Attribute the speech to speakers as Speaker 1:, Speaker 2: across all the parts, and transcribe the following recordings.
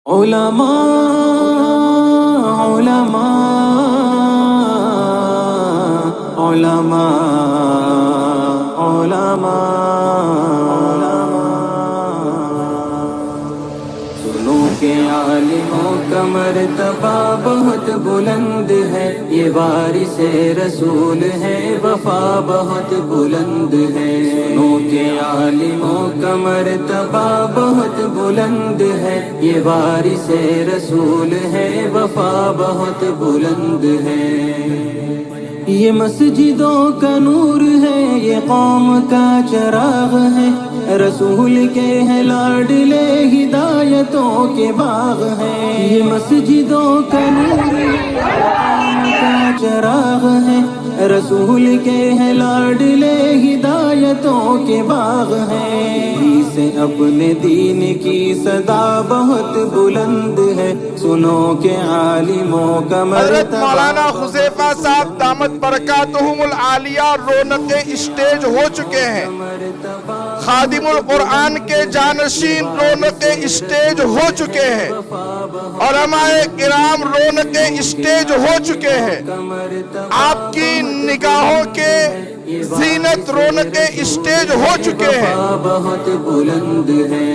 Speaker 1: علماء علماء علماء سنو کہ عالموں کا مرتبہ بہت بلند ہے، یہ وارث رسول ہے، وفا بہت بلند ہے۔ سنو کہ عالموں کا مرتبہ بہت بلند ہے، یہ وارث رسول ہے، وفا بہت بلند ہے۔ یہ مسجدوں کا نور ہے، یہ قوم کا چراغ ہے، رسول کے ہیں لاڈلے، ہدایتوں کے باغ ہیں۔ یہ مسجدوں کا نور ہے، قوم کا چراغ ہے، رسول کے ہیں لاڈلے، ہدایتوں کے باغ ہیں۔ سے اپنے دین کی صدا بہت بلند ہے، سنو کہ عالموں کا مرتبہ۔
Speaker 2: حضرت مولانا حذیفہ صاحب دامت برکاتہم العالیہ رونق اسٹیج ہو چکے ہیں، خادم القرآن کے جانشین رونق اسٹیج ہو چکے ہیں، علماء کرام رونق اسٹیج ہو چکے ہیں، آپ کی نگاہوں کے زینت رونق اسٹیج ہو چکے ہیں۔
Speaker 1: بہت بلند ہے،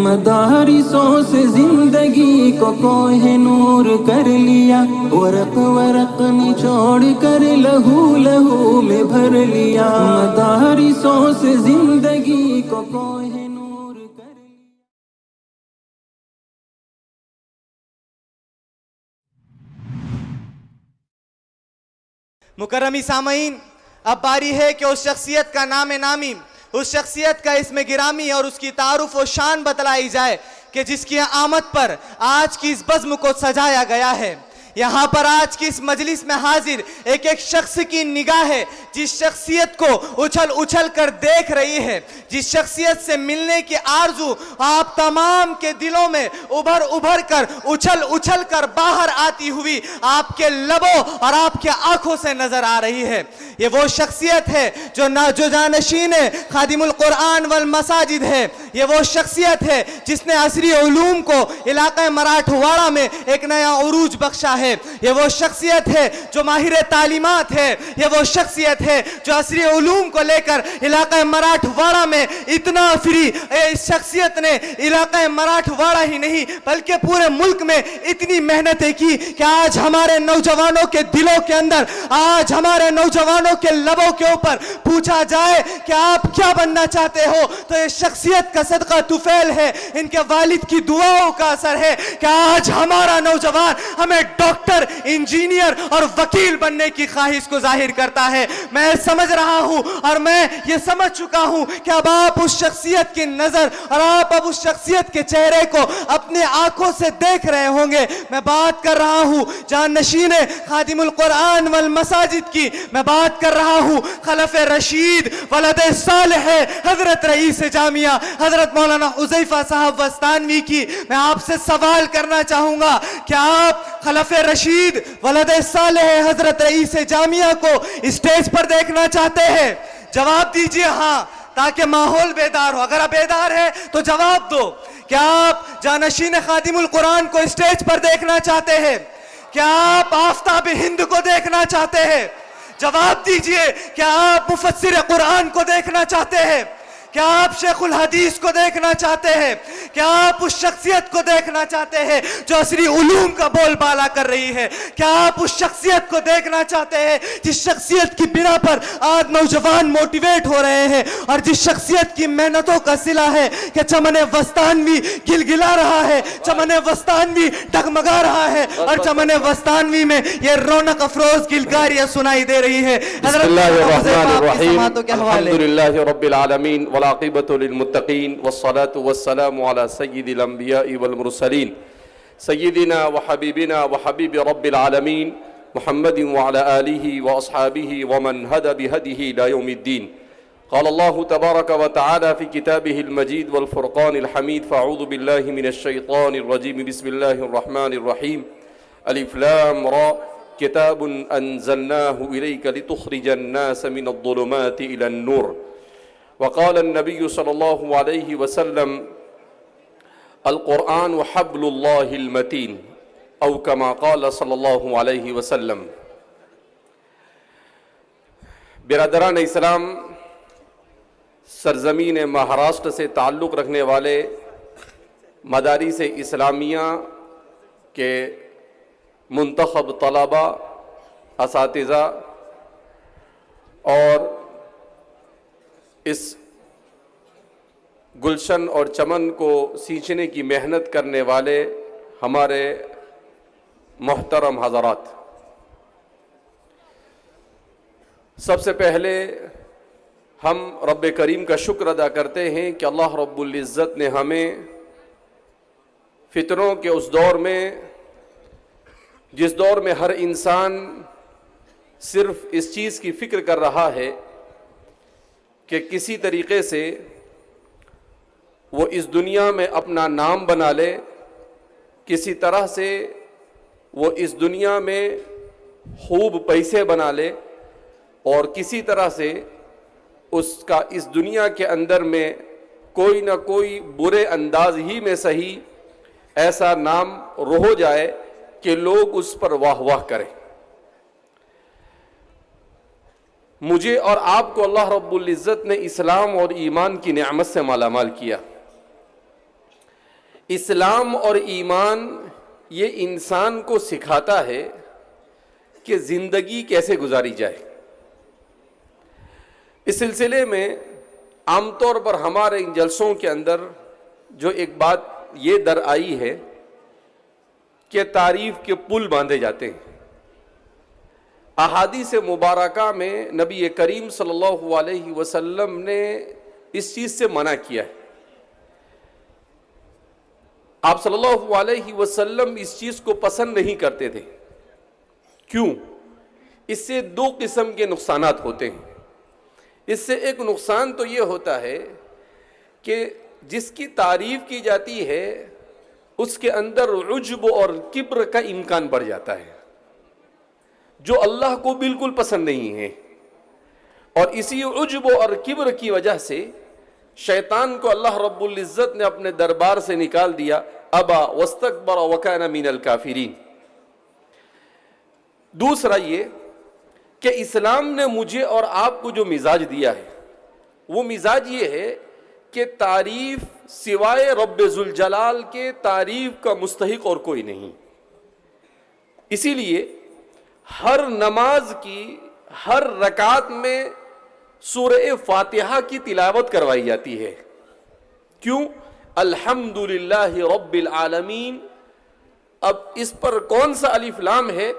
Speaker 1: مدارسوں سے زندگی کو کوہ نور کر لیا، ورق ورق نچوڑ کر لہو لہو میں بھر لیا۔ مدارسوں سے زندگی کو کوہ نور کر لیا۔
Speaker 3: مکرمی سامعین، اب باری ہے کہ اس شخصیت کا نام نامی، اس شخصیت کا اسم گرامی اور اس کی تعارف و شان بتلائی جائے کہ جس کی آمد پر آج کی اس بزم کو سجایا گیا ہے۔ یہاں پر آج کی اس مجلس میں حاضر ایک ایک شخص کی نگاہ ہے، جس شخصیت کو اچھل اچھل کر دیکھ رہی ہے، جس شخصیت سے ملنے کی آرزو آپ تمام کے دلوں میں ابھر ابھر کر اچھل اچھل کر باہر آتی ہوئی آپ کے لبوں اور آپ کے آنکھوں سے نظر آ رہی ہے۔ یہ وہ شخصیت ہے جو جانشین خادم القرآن والمساجد ہے۔ یہ وہ شخصیت ہے جس نے عصری علوم کو علاقہ مراٹھواڑہ میں ایک نیا عروج بخشا ہے۔ یہ وہ شخصیت ہے جو ماہر تعلیمات ہے۔ یہ وہ شخصیت ہے جو عصری علوم کو لے کر علاقہ مراٹھواڑہ میں اتنا فری، اس شخصیت نے علاقہ مراٹھواڑہ ہی نہیں بلکہ پورے ملک میں اتنی محنتیں کی کہ آج ہمارے نوجوانوں کے دلوں کے اندر، آج ہمارے نوجوانوں کے لبوں کے اوپر پوچھا جائے کہ آپ کیا بننا چاہتے ہو تو یہ شخصیت کا صدقہ طفیل ہے، ان کے والد کی دعاؤں کا اثر ہے کہ آج ہمارا نوجوان ہمیں ڈاکٹر، انجینئر اور وکیل بننے کی خواہش کو ظاہر کرتا ہے۔ میں سمجھ رہا ہوں اور میں یہ سمجھ چکا ہوں کہ اب آپ اس شخصیت کی نظر اور آپ اب اس شخصیت کے چہرے کو اپنے آنکھوں سے دیکھ رہے ہوں گے۔ میں بات کر رہا ہوں جانشین خادم القرآن والمساجد کی، میں بات کر رہا ہوں خلف رشید ولد صالح حضرت رئیس جامعہ حضرت مولانا حذیفہ صاحب وستانوی کی۔ میں آپ سے سوال کرنا چاہوں گا کہ آپ خلف رشید ولد صالح حضرت رئیس جامعہ کو اسٹیج پر دیکھنا چاہتے ہیں؟ جواب دیجئے ہاں، تاکہ ماحول بیدار ہو۔ اگر آپ بیدار ہیں تو جواب دو۔ کیا آپ جانشین خادم القرآن کو اسٹیج پر دیکھنا چاہتے ہیں؟ کیا آپ آفتاب ہند کو دیکھنا چاہتے ہیں؟ جواب دیجئے، کیا آپ مفسر قرآن کو دیکھنا چاہتے ہیں؟ کیا آپ شیخ الحدیث کو دیکھنا چاہتے ہیں؟ کیا آپ اس شخصیت کو دیکھنا چاہتے ہیں جو عصری علوم کا بول بالا کر رہی ہے؟ کیا آپ اس شخصیت کو دیکھنا چاہتے ہیں جس شخصیت کی بنا پر آج نوجوان موٹیویٹ ہو رہے ہیں، اور جس شخصیت کی محنتوں کا صلہ ہے کہ چمن وستانوی گلگلا رہا ہے، چمن وستانوی ڈگمگا رہا ہے، اور چمن وستانوی میں یہ رونق افروز گلگاریاں سنائی دے رہی ہے۔
Speaker 4: بسم اللہ الرحمن الرحیم،
Speaker 3: الحمدللہ
Speaker 4: رب العالمین والعاقبۃ للمتقین والصلاة والسلام علی سید الانبیاء والمرسلین سیدنا وحبیبنا وحبیب رب العالمین محمد وعلى آلہ واصحابہ ومن هدى بهدیہ الى یوم الدین۔ قال اللہ تبارک وتعالی فی کتابہ المجید والفرقان الحمید، فاعوذ باللہ من الشیطان الرجیم، بسم اللہ الرحمن الرحیم، الف لام را، کتاب انزلناہ الیک لتخرج الناس من الظلمات الى النور۔ وقال النبي صلى الله عليه وسلم القرآن وحبل اللہ المتین او کما قال صلی اللہ علیہ وسلم۔ برادران اسلام، سرزمین مہاراشٹر سے تعلق رکھنے والے مدارس اسلامیہ کے منتخب طلباء، اساتذہ اور اس گلشن اور چمن کو سینچنے کی محنت کرنے والے ہمارے محترم حضرات، سب سے پہلے ہم رب کریم کا شکر ادا کرتے ہیں کہ اللہ رب العزت نے ہمیں فتنوں کے اس دور میں، جس دور میں ہر انسان صرف اس چیز کی فکر کر رہا ہے کہ کسی طریقے سے وہ اس دنیا میں اپنا نام بنا لے، کسی طرح سے وہ اس دنیا میں خوب پیسے بنا لے، اور کسی طرح سے اس کا اس دنیا کے اندر میں کوئی نہ کوئی برے انداز ہی میں صحیح ایسا نام ہو جائے کہ لوگ اس پر واہ واہ کریں۔ مجھے اور آپ کو اللہ رب العزت نے اسلام اور ایمان کی نعمت سے مالا مال کیا۔ اسلام اور ایمان یہ انسان کو سکھاتا ہے کہ زندگی کیسے گزاری جائے۔ اس سلسلے میں عام طور پر ہمارے ان جلسوں کے اندر جو ایک بات یہ در آئی ہے کہ تعریف کے پل باندھے جاتے ہیں۔ احادیث مبارکہ میں نبی کریم صلی اللہ علیہ وسلم نے اس چیز سے منع کیا ہے۔ آپ صلی اللہ علیہ وسلم اس چیز کو پسند نہیں کرتے تھے۔ کیوں؟ اس سے دو قسم کے نقصانات ہوتے ہیں۔ اس سے ایک نقصان تو یہ ہوتا ہے کہ جس کی تعریف کی جاتی ہے اس کے اندر عجب اور کبر کا امکان بڑھ جاتا ہے، جو اللہ کو بالکل پسند نہیں ہے، اور اسی عجب اور کبر کی وجہ سے شیطان کو اللہ رب العزت نے اپنے دربار سے نکال دیا، ابا واستکبر وکان من الکافرین۔ دوسرا یہ کہ اسلام نے مجھے اور آپ کو جو مزاج دیا ہے وہ مزاج یہ ہے کہ تعریف سوائے رب ذوالجلال کے تعریف کا مستحق اور کوئی نہیں۔ اسی لیے ہر نماز کی ہر رکعت میں سورہ فاتحہ کی تلاوت کروائی جاتی ہے۔ کیوں؟ الحمدللہ رب العالمین۔ اب اس پر کون سا الف لام ہے؟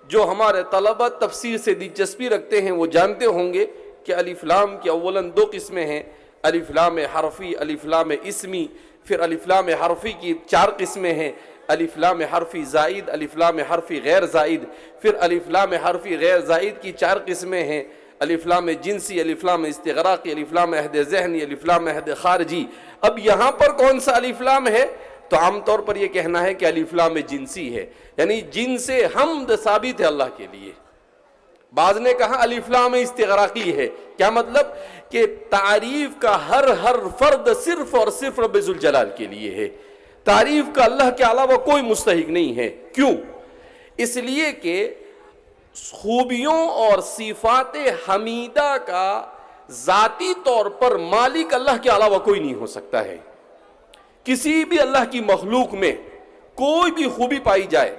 Speaker 4: جو ہمارے طلبہ تفسیر سے دلچسپی رکھتے ہیں وہ جانتے ہوں گے کہ الف لام کی اولاً دو قسمیں ہیں، الف لام حرفی، الف لام اسمی، پھر الف لام حرفی کی چار قسمیں ہیں، الف لام حرفی زائد، الف لام حرفی غیر زائد، پھر الف لام حرفی غیر زائد کی چار قسمیں ہیں، الف لام جنسی، الف لام استغراقی، الف لام عہد ذہنی، الف لام عہد خارجی۔ اب یہاں پر کون سا الف لام ہے؟ تو عام طور پر یہ کہنا ہے کہ الف لام جنسی ہے، یعنی جن سے حمد ثابت ہے اللہ کے لیے۔ بعض نے کہا الف لام استغراقی ہے، کیا مطلب؟ کہ تعریف کا ہر فرد صرف اور صرف رب ذوالجلال کے لیے ہے، تعریف کا اللہ کے علاوہ کوئی مستحق نہیں ہے۔ کیوں؟ اس لیے کہ خوبیوں اور صفات حمیدہ کا ذاتی طور پر مالک اللہ کے علاوہ کوئی نہیں ہو سکتا ہے۔ کسی بھی اللہ کی مخلوق میں کوئی بھی خوبی پائی جائے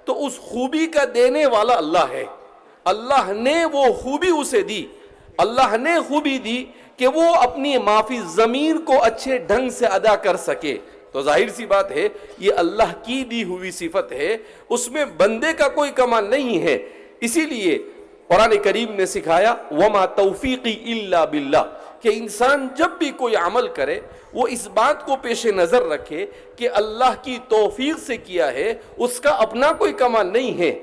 Speaker 4: تو اس خوبی کا دینے والا اللہ ہے۔ اللہ نے وہ خوبی اسے دی، اللہ نے خوبی دی کہ وہ اپنی معافی ضمیر کو اچھے ڈھنگ سے ادا کر سکے۔ تو ظاہر سی بات ہے یہ اللہ کی دی ہوئی صفت ہے، اس میں بندے کا کوئی کمال نہیں ہے۔ اسی لیے قرآن کریم نے سکھایا وَمَا تَوْفِيقِي إِلَّا بِاللَّهِ، کہ انسان جب بھی کوئی عمل کرے وہ اس بات کو پیش نظر رکھے کہ اللہ کی توفیق سے کیا ہے، اس کا اپنا کوئی کمال نہیں ہے،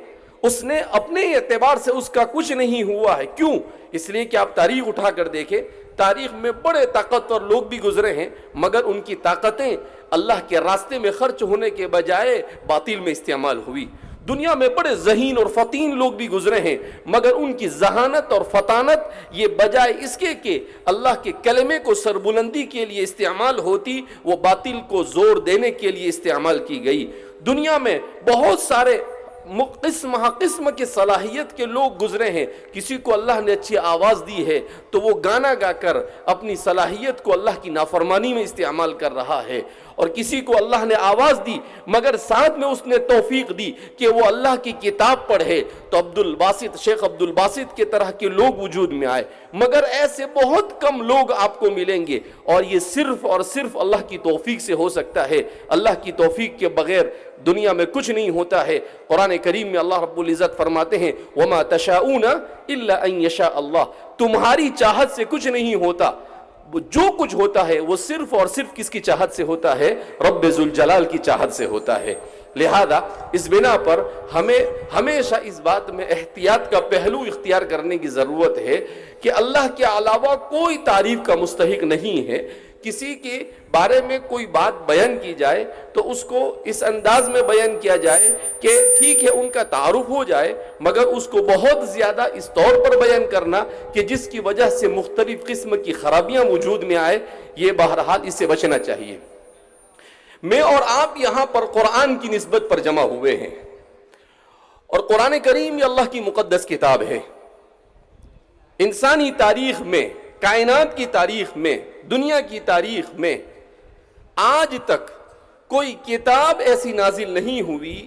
Speaker 4: اس نے اپنے اعتبار سے اس کا کچھ نہیں ہوا ہے۔ کیوں؟ اس لیے کہ آپ تاریخ اٹھا کر دیکھیں، تاریخ میں بڑے طاقتور لوگ بھی گزرے ہیں مگر ان کی طاقتیں اللہ کے راستے میں خرچ ہونے کے بجائے باطل میں استعمال ہوئی۔ دنیا میں بڑے ذہین اور فطین لوگ بھی گزرے ہیں، مگر ان کی ذہانت اور فطانت یہ بجائے اس کے کہ اللہ کے کلمے کو سربلندی کے لیے استعمال ہوتی، وہ باطل کو زور دینے کے لیے استعمال کی گئی۔ دنیا میں بہت سارے قسم کی صلاحیت کے لوگ گزرے ہیں، کسی کو اللہ نے اچھی آواز دی ہے تو وہ گانا گا کر اپنی صلاحیت کو اللہ کی نافرمانی میں استعمال کر رہا ہے، اور کسی کو اللہ نے آواز دی مگر ساتھ میں اس نے توفیق دی کہ وہ اللہ کی کتاب پڑھے تو شیخ عبد الباسط کے طرح کے لوگ وجود میں آئے، مگر ایسے بہت کم لوگ آپ کو ملیں گے، اور یہ صرف اور صرف اللہ کی توفیق سے ہو سکتا ہے۔ اللہ کی توفیق کے بغیر دنیا میں کچھ نہیں ہوتا ہے۔ قرآن کریم میں اللہ رب العزت فرماتے ہیں وَمَا تَشَاءُونَ إِلَّا أَن يَشَاءَ اللَّهُ، تمہاری چاہت سے کچھ نہیں ہوتا، جو کچھ ہوتا ہے وہ صرف اور صرف کس کی چاہت سے ہوتا ہے؟ رب ذوالجلال کی چاہت سے ہوتا ہے۔ لہذا اس بنا پر ہمیں ہمیشہ اس بات میں احتیاط کا پہلو اختیار کرنے کی ضرورت ہے کہ اللہ کے علاوہ کوئی تعریف کا مستحق نہیں ہے۔ کسی کے بارے میں کوئی بات بیان کی جائے تو اس کو اس انداز میں بیان کیا جائے کہ ٹھیک ہے ان کا تعارف ہو جائے، مگر اس کو بہت زیادہ اس طور پر بیان کرنا کہ جس کی وجہ سے مختلف قسم کی خرابیاں وجود میں آئے، یہ بہرحال اس سے بچنا چاہیے۔ میں اور آپ یہاں پر قرآن کی نسبت پر جمع ہوئے ہیں، اور قرآن کریم یہ اللہ کی مقدس کتاب ہے۔ انسانی تاریخ میں، کائنات کی تاریخ میں، دنیا کی تاریخ میں آج تک کوئی کتاب ایسی نازل نہیں ہوئی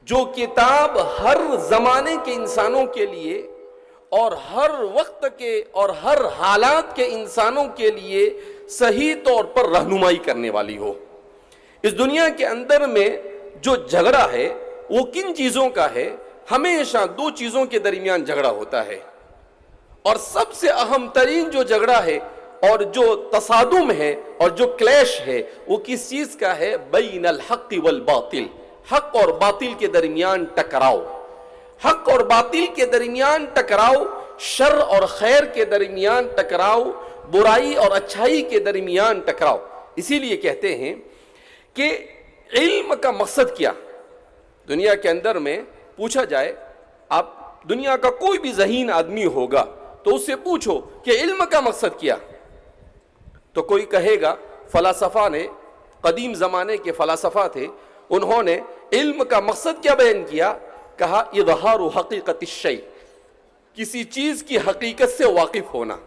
Speaker 4: جو کتاب ہر زمانے کے انسانوں کے لیے اور ہر وقت کے اور ہر حالات کے انسانوں کے لیے صحیح طور پر رہنمائی کرنے والی ہو۔ اس دنیا کے اندر میں جو جھگڑا ہے وہ کن چیزوں کا ہے؟ ہمیشہ دو چیزوں کے درمیان جھگڑا ہوتا ہے، اور سب سے اہم ترین جو جھگڑا ہے اور جو تصادم ہے اور جو کلیش ہے وہ کس چیز کا ہے؟ بین الحق والباطل، حق اور باطل کے درمیان ٹکراؤ، حق اور باطل کے درمیان ٹکراؤ، شر اور خیر کے درمیان ٹکراؤ، برائی اور اچھائی کے درمیان ٹکراؤ۔ اسی لیے کہتے ہیں کہ علم کا مقصد کیا؟ دنیا کے اندر میں پوچھا جائے، آپ دنیا کا کوئی بھی ذہین آدمی ہوگا تو اس سے پوچھو کہ علم کا مقصد کیا، تو کوئی کہے گا فلاسفہ نے، قدیم زمانے کے فلاسفہ تھے، انہوں نے علم کا مقصد کیا بیان کیا؟ کہا اظہار حقیقت الشیء، کسی چیز کی حقیقت سے واقف ہونا۔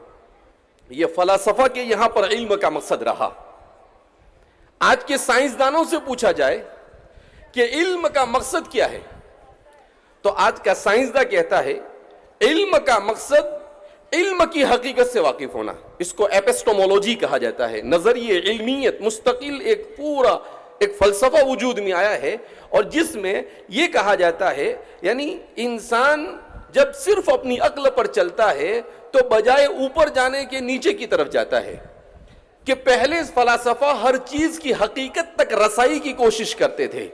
Speaker 4: یہ فلاسفہ کے یہاں پر علم کا مقصد رہا۔ آج کے سائنسدانوں سے پوچھا جائے کہ علم کا مقصد کیا ہے، تو آج کا سائنسداں کہتا ہے علم کا مقصد علم کی حقیقت سے واقف ہونا۔ اس کو ایپسٹومولوجی کہا جاتا ہے، نظریہ علمیت، مستقل ایک فلسفہ وجود میں آیا ہے، اور جس میں یہ کہا جاتا ہے یعنی انسان جب صرف اپنی عقل پر چلتا ہے تو بجائے اوپر جانے کے نیچے کی طرف جاتا ہے، کہ پہلے فلاسفہ ہر چیز کی حقیقت تک رسائی کی کوشش کرتے تھے،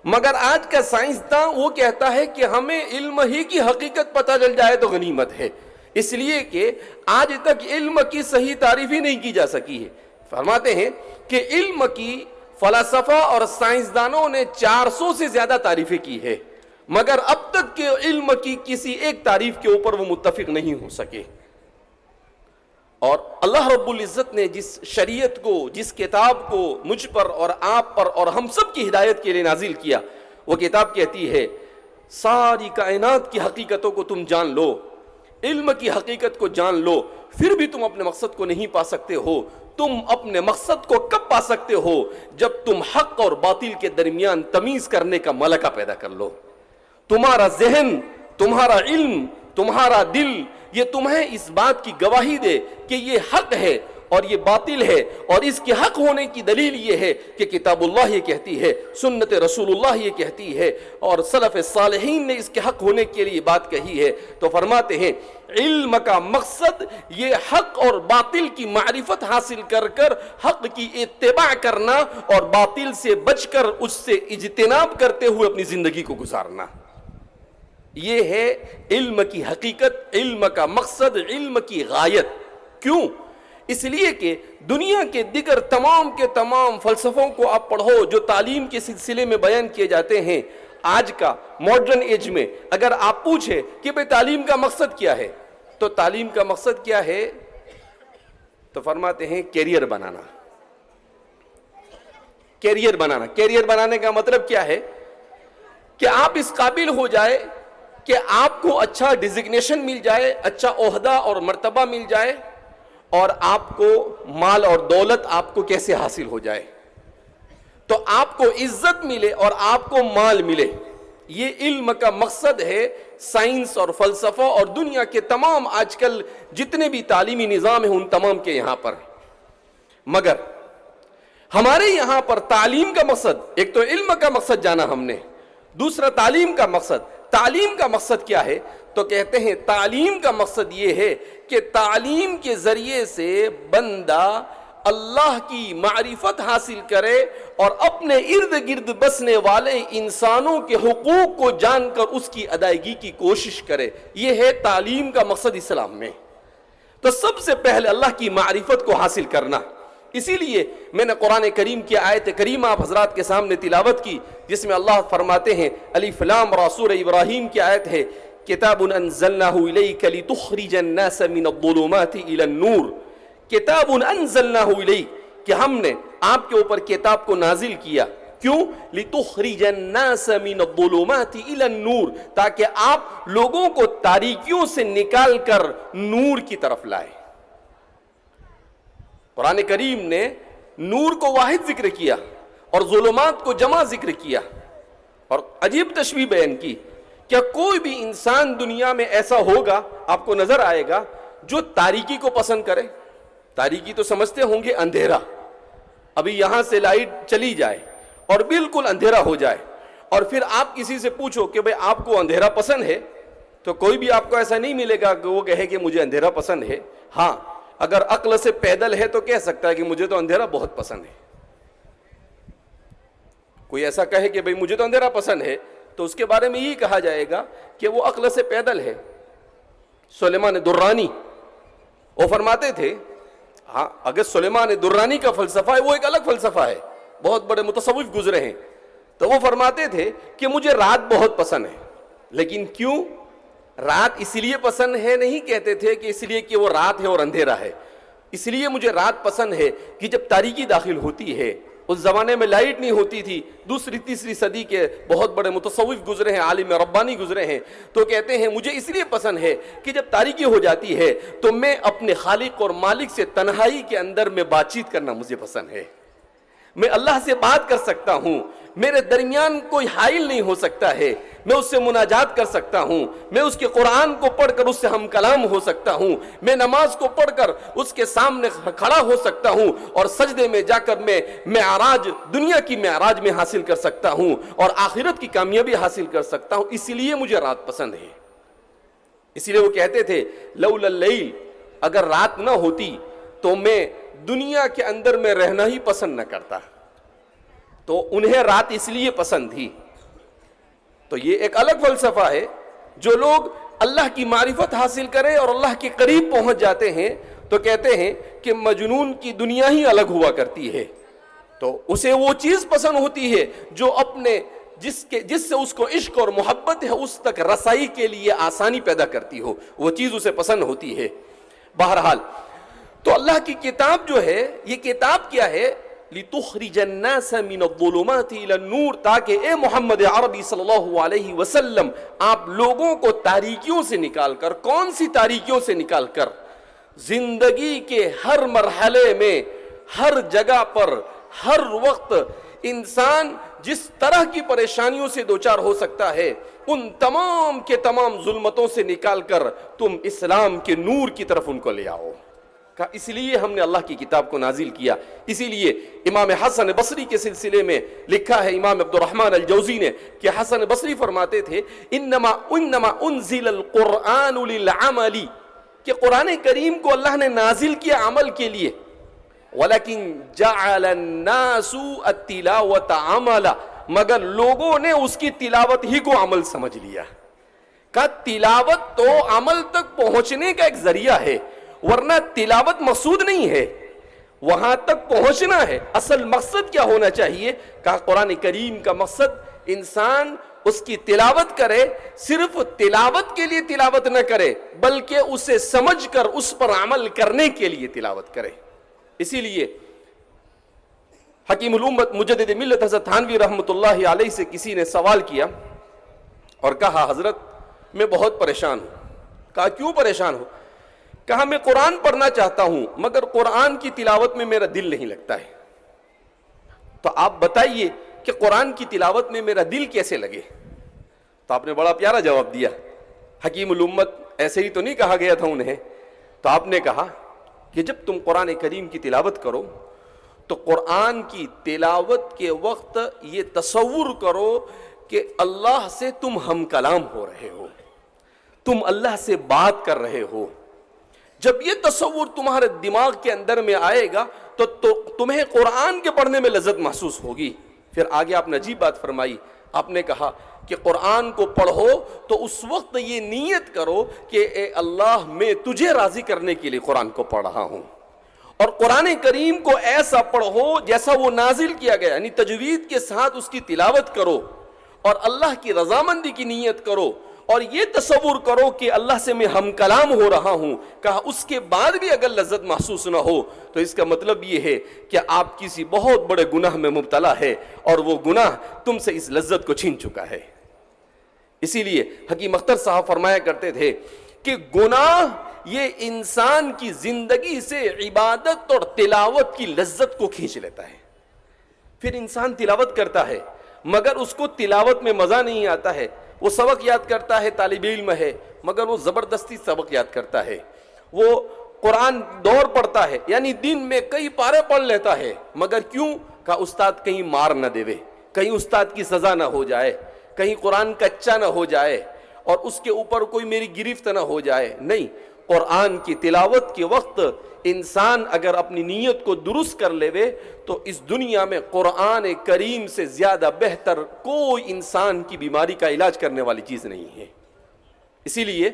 Speaker 4: مگر آج کا سائنسداں وہ کہتا ہے کہ ہمیں علم ہی کی حقیقت پتہ چل جائے تو غنیمت ہے، اس لیے کہ آج تک علم کی صحیح تعریف ہی نہیں کی جا سکی ہے۔ فرماتے ہیں کہ علم کی فلاسفہ اور سائنسدانوں نے 400 سے زیادہ تعریفیں کی ہے، مگر اب تک کے علم کی کسی ایک تعریف کے اوپر وہ متفق نہیں ہو سکے۔ اور اللہ رب العزت نے جس شریعت کو، جس کتاب کو مجھ پر اور آپ پر اور ہم سب کی ہدایت کے لیے نازل کیا، وہ کتاب کہتی ہے ساری کائنات کی حقیقتوں کو تم جان لو، علم کی حقیقت کو جان لو، پھر بھی تم اپنے مقصد کو نہیں پا سکتے ہو۔ تم اپنے مقصد کو کب پا سکتے ہو؟ جب تم حق اور باطل کے درمیان تمیز کرنے کا ملکہ پیدا کر لو۔ تمہارا ذہن، تمہارا علم، تمہارا دل یہ تمہیں اس بات کی گواہی دے کہ یہ حق ہے اور یہ باطل ہے، اور اس کے حق ہونے کی دلیل یہ ہے کہ کتاب اللہ یہ کہتی ہے، سنت رسول اللہ یہ کہتی ہے، اور سلف صالحین نے اس کے حق ہونے کے لیے بات کہی ہے۔ تو فرماتے ہیں علم کا مقصد یہ حق اور باطل کی معرفت حاصل کر کر حق کی اتباع کرنا اور باطل سے بچ کر اس سے اجتناب کرتے ہوئے اپنی زندگی کو گزارنا، یہ ہے علم کی حقیقت، علم کا مقصد، علم کی غایت۔ کیوں؟ اس لیے کہ دنیا کے دیگر تمام کے تمام فلسفوں کو آپ پڑھو جو تعلیم کے سلسلے میں بیان کیے جاتے ہیں، آج کا ماڈرن ایج میں اگر آپ پوچھے کہ بھئی تعلیم کا مقصد کیا ہے، تو تعلیم کا مقصد کیا ہے، تو فرماتے ہیں کیریئر بنانا۔ کیریئر بنانا، کیریئر بنانے کا مطلب کیا ہے کہ آپ اس قابل ہو جائے کہ آپ کو اچھا ڈیزگنیشن مل جائے، اچھا عہدہ اور مرتبہ مل جائے، اور آپ کو مال اور دولت آپ کو کیسے حاصل ہو جائے، تو آپ کو عزت ملے اور آپ کو مال ملے۔ یہ علم کا مقصد ہے۔ سائنس اور فلسفہ اور دنیا کے تمام آج کل جتنے بھی تعلیمی نظام ہیں ان تمام کے یہاں پر، مگر ہمارے یہاں پر تعلیم کا مقصد، ایک تو علم کا مقصد جانا ہم نے، دوسرا تعلیم کا مقصد۔ تعلیم کا مقصد کیا ہے؟ تو کہتے ہیں تعلیم کا مقصد یہ ہے کہ تعلیم کے ذریعے سے بندہ اللہ کی معرفت حاصل کرے اور اپنے ارد گرد بسنے والے انسانوں کے حقوق کو جان کر اس کی ادائیگی کی کوشش کرے۔ یہ ہے تعلیم کا مقصد اسلام میں۔ تو سب سے پہلے اللہ کی معرفت کو حاصل کرنا۔ اسی لیے میں نے قرآن کریم کی آیت کریمہ آپ حضرات کے سامنے تلاوت کی، جس میں اللہ فرماتے ہیں الف لام را، سورہ ابراہیم کی آیت ہے، کتاب انزلناہ الیک لتخرج الناس من الظلمات الی النور۔ کتاب انزلناہ الیک، کہ ہم نے آپ کے اوپر کتاب کو نازل کیا، کیوں؟ لتخرج الناس من الظلمات الی النور، تاکہ آپ لوگوں کو تاریکیوں سے نکال کر نور کی طرف لائے۔ قرآن کریم نے نور کو واحد ذکر کیا اور ظلمات کو جمع ذکر کیا، اور عجیب تشبیہ بیان کی۔ کیا کوئی بھی انسان دنیا میں ایسا ہوگا، آپ کو نظر آئے گا، جو تاریکی کو پسند کرے؟ تاریکی تو سمجھتے ہوں گے اندھیرا، ابھی یہاں سے لائٹ چلی جائے اور بالکل اندھیرا ہو جائے، اور پھر آپ کسی سے پوچھو کہ بھئی آپ کو اندھیرا پسند ہے، تو کوئی بھی آپ کو ایسا نہیں ملے گا کہ وہ کہے کہ مجھے اندھیرا پسند ہے۔ ہاں، اگر عقل سے پیدل ہے تو کہہ سکتا ہے کہ مجھے تو اندھیرا بہت پسند ہے۔ کوئی ایسا کہے کہ بھئی مجھے تو اندھیرا پسند ہے، تو اس کے بارے میں یہی کہا جائے گا کہ وہ عقل سے پیدل ہے۔ سلیمان درانی وہ فرماتے تھے، ہاں اگر سلیمان درانی کا فلسفہ ہے وہ ایک الگ فلسفہ ہے، بہت بڑے متصوف گزرے ہیں، تو وہ فرماتے تھے کہ مجھے رات بہت پسند ہے۔ لیکن کیوں رات اس لیے پسند ہے نہیں کہتے تھے کہ اس لیے کہ وہ رات ہے اور اندھیرا ہے، اس لیے مجھے رات پسند ہے کہ جب تاریکی داخل ہوتی ہے، اس زمانے میں لائٹ نہیں ہوتی تھی، دوسری تیسری صدی کے بہت بڑے متصوف گزرے ہیں، عالم ربانی گزرے ہیں، تو کہتے ہیں مجھے اس لیے پسند ہے کہ جب تاریکی ہو جاتی ہے تو میں اپنے خالق اور مالک سے تنہائی کے اندر میں بات چیت کرنا مجھے پسند ہے، میں اللہ سے بات کر سکتا ہوں، میرے درمیان کوئی حائل نہیں ہو سکتا ہے، میں اس سے مناجات کر سکتا ہوں، میں اس کے قرآن کو پڑھ کر اس سے ہم کلام ہو سکتا ہوں، میں نماز کو پڑھ کر اس کے سامنے کھڑا ہو سکتا ہوں، اور سجدے میں جا کر میں معراج، دنیا کی معراج میں حاصل کر سکتا ہوں، اور آخرت کی کامیابی حاصل کر سکتا ہوں۔ اسی لیے مجھے رات پسند ہے۔ اسی لیے وہ کہتے تھے لولا اللیل، اگر رات نہ ہوتی تو میں دنیا کے اندر میں رہنا ہی پسند نہ کرتا۔ تو انہیں رات اس لیے پسند تھی۔ تو یہ ایک الگ فلسفہ ہے۔ جو لوگ اللہ کی معرفت حاصل کریں اور اللہ کے قریب پہنچ جاتے ہیں تو کہتے ہیں کہ مجنون کی دنیا ہی الگ ہوا کرتی ہے، تو اسے وہ چیز پسند ہوتی ہے جو اپنے جس سے اس کو عشق اور محبت ہے اس تک رسائی کے لیے آسانی پیدا کرتی ہو، وہ چیز اسے پسند ہوتی ہے۔ بہرحال تو اللہ کی کتاب جو ہے، یہ کتاب کیا ہے؟ لِتُخْرِجَ النَّاسَ مِنَ الظُّلُمَاتِ إِلَى النُّورِ، تاکہ اے محمد عربی صلی اللہ علیہ وسلم آپ لوگوں کو تاریکیوں سے نکال کر، کون سی تاریکیوں سے نکال کر؟ زندگی کے ہر مرحلے میں، ہر جگہ پر، ہر وقت انسان جس طرح کی پریشانیوں سے دوچار ہو سکتا ہے، ان تمام کے تمام ظلمتوں سے نکال کر تم اسلام کے نور کی طرف ان کو لے آؤ۔ اس لیے ہم نے اللہ کی کتاب کو نازل کیا۔ اسی لیے امام حسن بصری کے سلسلے میں لکھا ہے امام عبد الرحمن الجوزی نے کہ حسن بصری فرماتے تھے انما انزل القرآن للعمل، کہ قرآن کریم کو اللہ نے نازل کیا عمل کے لیے، ولیکن جعل الناس التلاوۃ عملا، مگر لوگوں نے اس کی تلاوت ہی کو عمل سمجھ لیا۔ کہ تلاوت تو عمل تک پہنچنے کا ایک ذریعہ ہے، ورنہ تلاوت مقصود نہیں ہے، وہاں تک پہنچنا ہے۔ اصل مقصد کیا ہونا چاہیے؟ کہ قرآن کریم کا مقصد انسان اس کی تلاوت کرے، صرف تلاوت کے لیے تلاوت نہ کرے بلکہ اسے سمجھ کر اس پر عمل کرنے کے لیے تلاوت کرے۔ اسی لیے حکیم الامت مجدد ملت حضرت تھانوی رحمۃ اللہ علیہ سے کسی نے سوال کیا اور کہا حضرت میں بہت پریشان ہوں۔ کہا کیوں پریشان ہو؟ کہا میں قرآن پڑھنا چاہتا ہوں مگر قرآن کی تلاوت میں میرا دل نہیں لگتا ہے۔ تو آپ بتائیے کہ قرآن کی تلاوت میں میرا دل کیسے لگے؟ تو آپ نے بڑا پیارا جواب دیا۔ حکیم الامت ایسے ہی تو نہیں کہا گیا تھا انہیں، تو آپ نے کہا کہ جب تم قرآن کریم کی تلاوت کرو تو قرآن کی تلاوت کے وقت یہ تصور کرو کہ اللہ سے تم ہم کلام ہو رہے ہو، تم اللہ سے بات کر رہے ہو۔ جب یہ تصور تمہارے دماغ کے اندر میں آئے گا تو تمہیں قرآن کے پڑھنے میں لذت محسوس ہوگی۔ پھر آگے آپ نے عجیب بات فرمائی، آپ نے کہا کہ قرآن کو پڑھو تو اس وقت یہ نیت کرو کہ اے اللہ میں تجھے راضی کرنے کے لیے قرآن کو پڑھ رہا ہوں، اور قرآن کریم کو ایسا پڑھو جیسا وہ نازل کیا گیا، یعنی تجوید کے ساتھ اس کی تلاوت کرو اور اللہ کی رضامندی کی نیت کرو، اور یہ تصور کرو کہ اللہ سے میں ہم کلام ہو رہا ہوں۔ کہا اس کے بعد بھی اگر لذت محسوس نہ ہو تو اس کا مطلب یہ ہے کہ آپ کسی بہت بڑے گناہ میں مبتلا ہے اور وہ گناہ تم سے اس لذت کو چھین چکا ہے۔ اسی لیے حکیم اختر صاحب فرمایا کرتے تھے کہ گناہ یہ انسان کی زندگی سے عبادت اور تلاوت کی لذت کو کھینچ لیتا ہے۔ پھر انسان تلاوت کرتا ہے مگر اس کو تلاوت میں مزہ نہیں آتا ہے، وہ سبق یاد کرتا ہے، طالب علم ہے مگر وہ زبردستی سبق یاد کرتا ہے، وہ قرآن دور پڑھتا ہے، یعنی دن میں کئی پارے پڑھ لیتا ہے مگر کیوں؟ کہا استاد کہیں مار نہ دے، کہیں استاد کی سزا نہ ہو جائے، کہیں قرآن کچا نہ ہو جائے اور اس کے اوپر کوئی میری گرفت نہ ہو جائے۔ نہیں، قرآن کی تلاوت کے وقت انسان اگر اپنی نیت کو درست کر لے تو اس دنیا میں قرآن کریم سے زیادہ بہتر کوئی انسان کی بیماری کا علاج کرنے والی چیز نہیں ہے۔ اسی لیے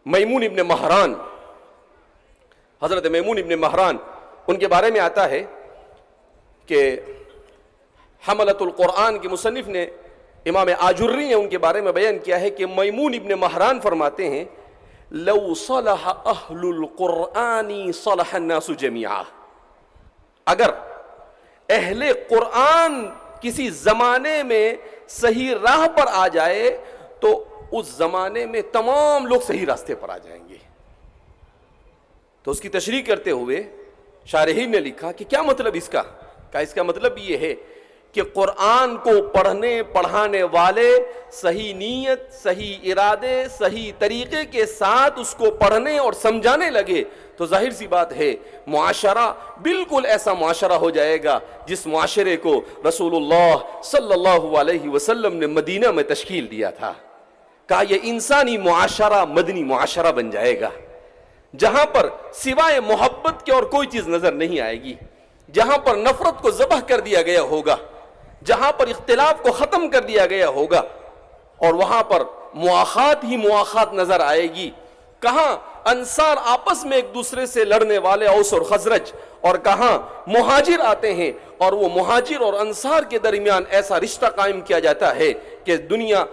Speaker 4: میمون ابن مہران، حضرت میمون ابن مہران، ان کے بارے میں آتا ہے کہ حملۃ القرآن کے مصنف نے، امام آجری نے ان کے بارے میں بیان کیا ہے کہ میمون ابن مہران فرماتے ہیں لو صلح اہل القرآن صلح الناس جميعا، اگر اہل قرآن کسی زمانے میں صحیح راہ پر آ جائے تو اس زمانے میں تمام لوگ صحیح راستے پر آ جائیں گے۔ تو اس کی تشریح کرتے ہوئے شارحین نے لکھا کہ کیا مطلب اس کا؟ کہا اس کا مطلب یہ ہے کہ قرآن کو پڑھنے پڑھانے والے صحیح نیت، صحیح ارادے، صحیح طریقے کے ساتھ اس کو پڑھنے اور سمجھانے لگے تو ظاہر سی بات ہے معاشرہ بالکل ایسا معاشرہ ہو جائے گا جس معاشرے کو رسول اللہ صلی اللہ علیہ وسلم نے مدینہ میں تشکیل دیا تھا۔ کہا یہ انسانی معاشرہ مدنی معاشرہ بن جائے گا، جہاں پر سوائے محبت کے اور کوئی چیز نظر نہیں آئے گی، جہاں پر نفرت کو ذبح کر دیا گیا ہوگا، جہاں پر اختلاف کو ختم کر دیا گیا ہوگا، اور وہاں پر مواخات ہی مواخات نظر آئے گی۔ کہاں انصار آپس میں ایک دوسرے سے لڑنے والے اوس اور خزرج، اور کہاں مہاجر آتے ہیں اور وہ مہاجر اور انصار کے درمیان ایسا رشتہ قائم کیا جاتا ہے کہ دنیا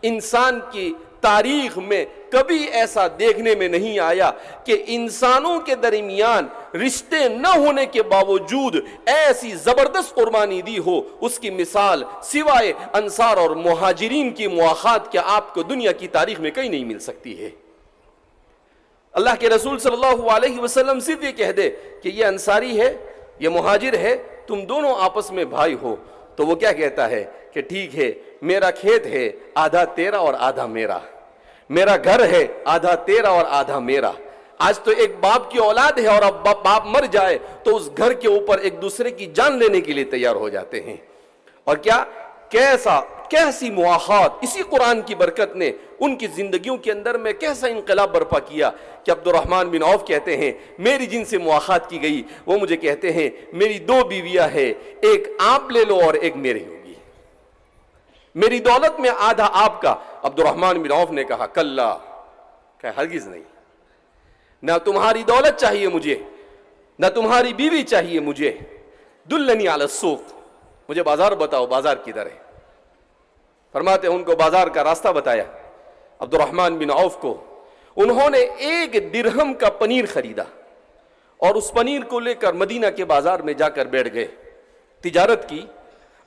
Speaker 4: انسان کی تاریخ میں کبھی ایسا دیکھنے میں نہیں آیا کہ انسانوں کے درمیان رشتے نہ ہونے کے باوجود ایسی زبردست قربانی دی ہو۔ اس کی مثال سوائے انصار اور مہاجرین کی مواخات کے آپ کو دنیا کی تاریخ میں کہیں نہیں مل سکتی ہے۔ اللہ کے رسول صلی اللہ علیہ وسلم صرف یہ کہہ دے کہ یہ انصاری ہے، یہ مہاجر ہے، تم دونوں آپس میں بھائی ہو، تو وہ کیا کہتا ہے کہ ٹھیک ہے، میرا کھیت ہے، آدھا تیرا اور آدھا میرا، میرا گھر ہے، آدھا تیرا اور آدھا میرا۔ آج تو ایک باپ کی اولاد ہے اور اب باپ مر جائے تو اس گھر کے اوپر ایک دوسرے کی جان لینے کے لیے تیار ہو جاتے ہیں۔ اور کیسی مواخات اسی قرآن کی برکت نے ان کی زندگیوں کے اندر میں کیسا انقلاب برپا کیا کہ عبد الرحمن بن عوف کہتے ہیں میری جن سے مواخات کی گئی وہ مجھے کہتے ہیں میری 2 بیویاں ہیں، ایک آپ لے لو اور ایک میری ہوگی، میری دولت میں آدھا آپ کا۔ عبد الرحمن بن عوف نے کہا کلا، کہ ہرگز نہیں، نہ تمہاری دولت چاہیے مجھے، نہ تمہاری بیوی چاہیے مجھے، دلنی علی السوق، مجھے بازار بتاؤ، بازار کدھر ہے؟ فرماتے ہیں ان کو بازار کا راستہ بتایا عبد الرحمن بن عوف کو. انہوں نے 1 درہم کا پنیر خریدا اور اس پنیر کو لے کر مدینہ کے بازار میں جا کر بیٹھ گئے، تجارت کی.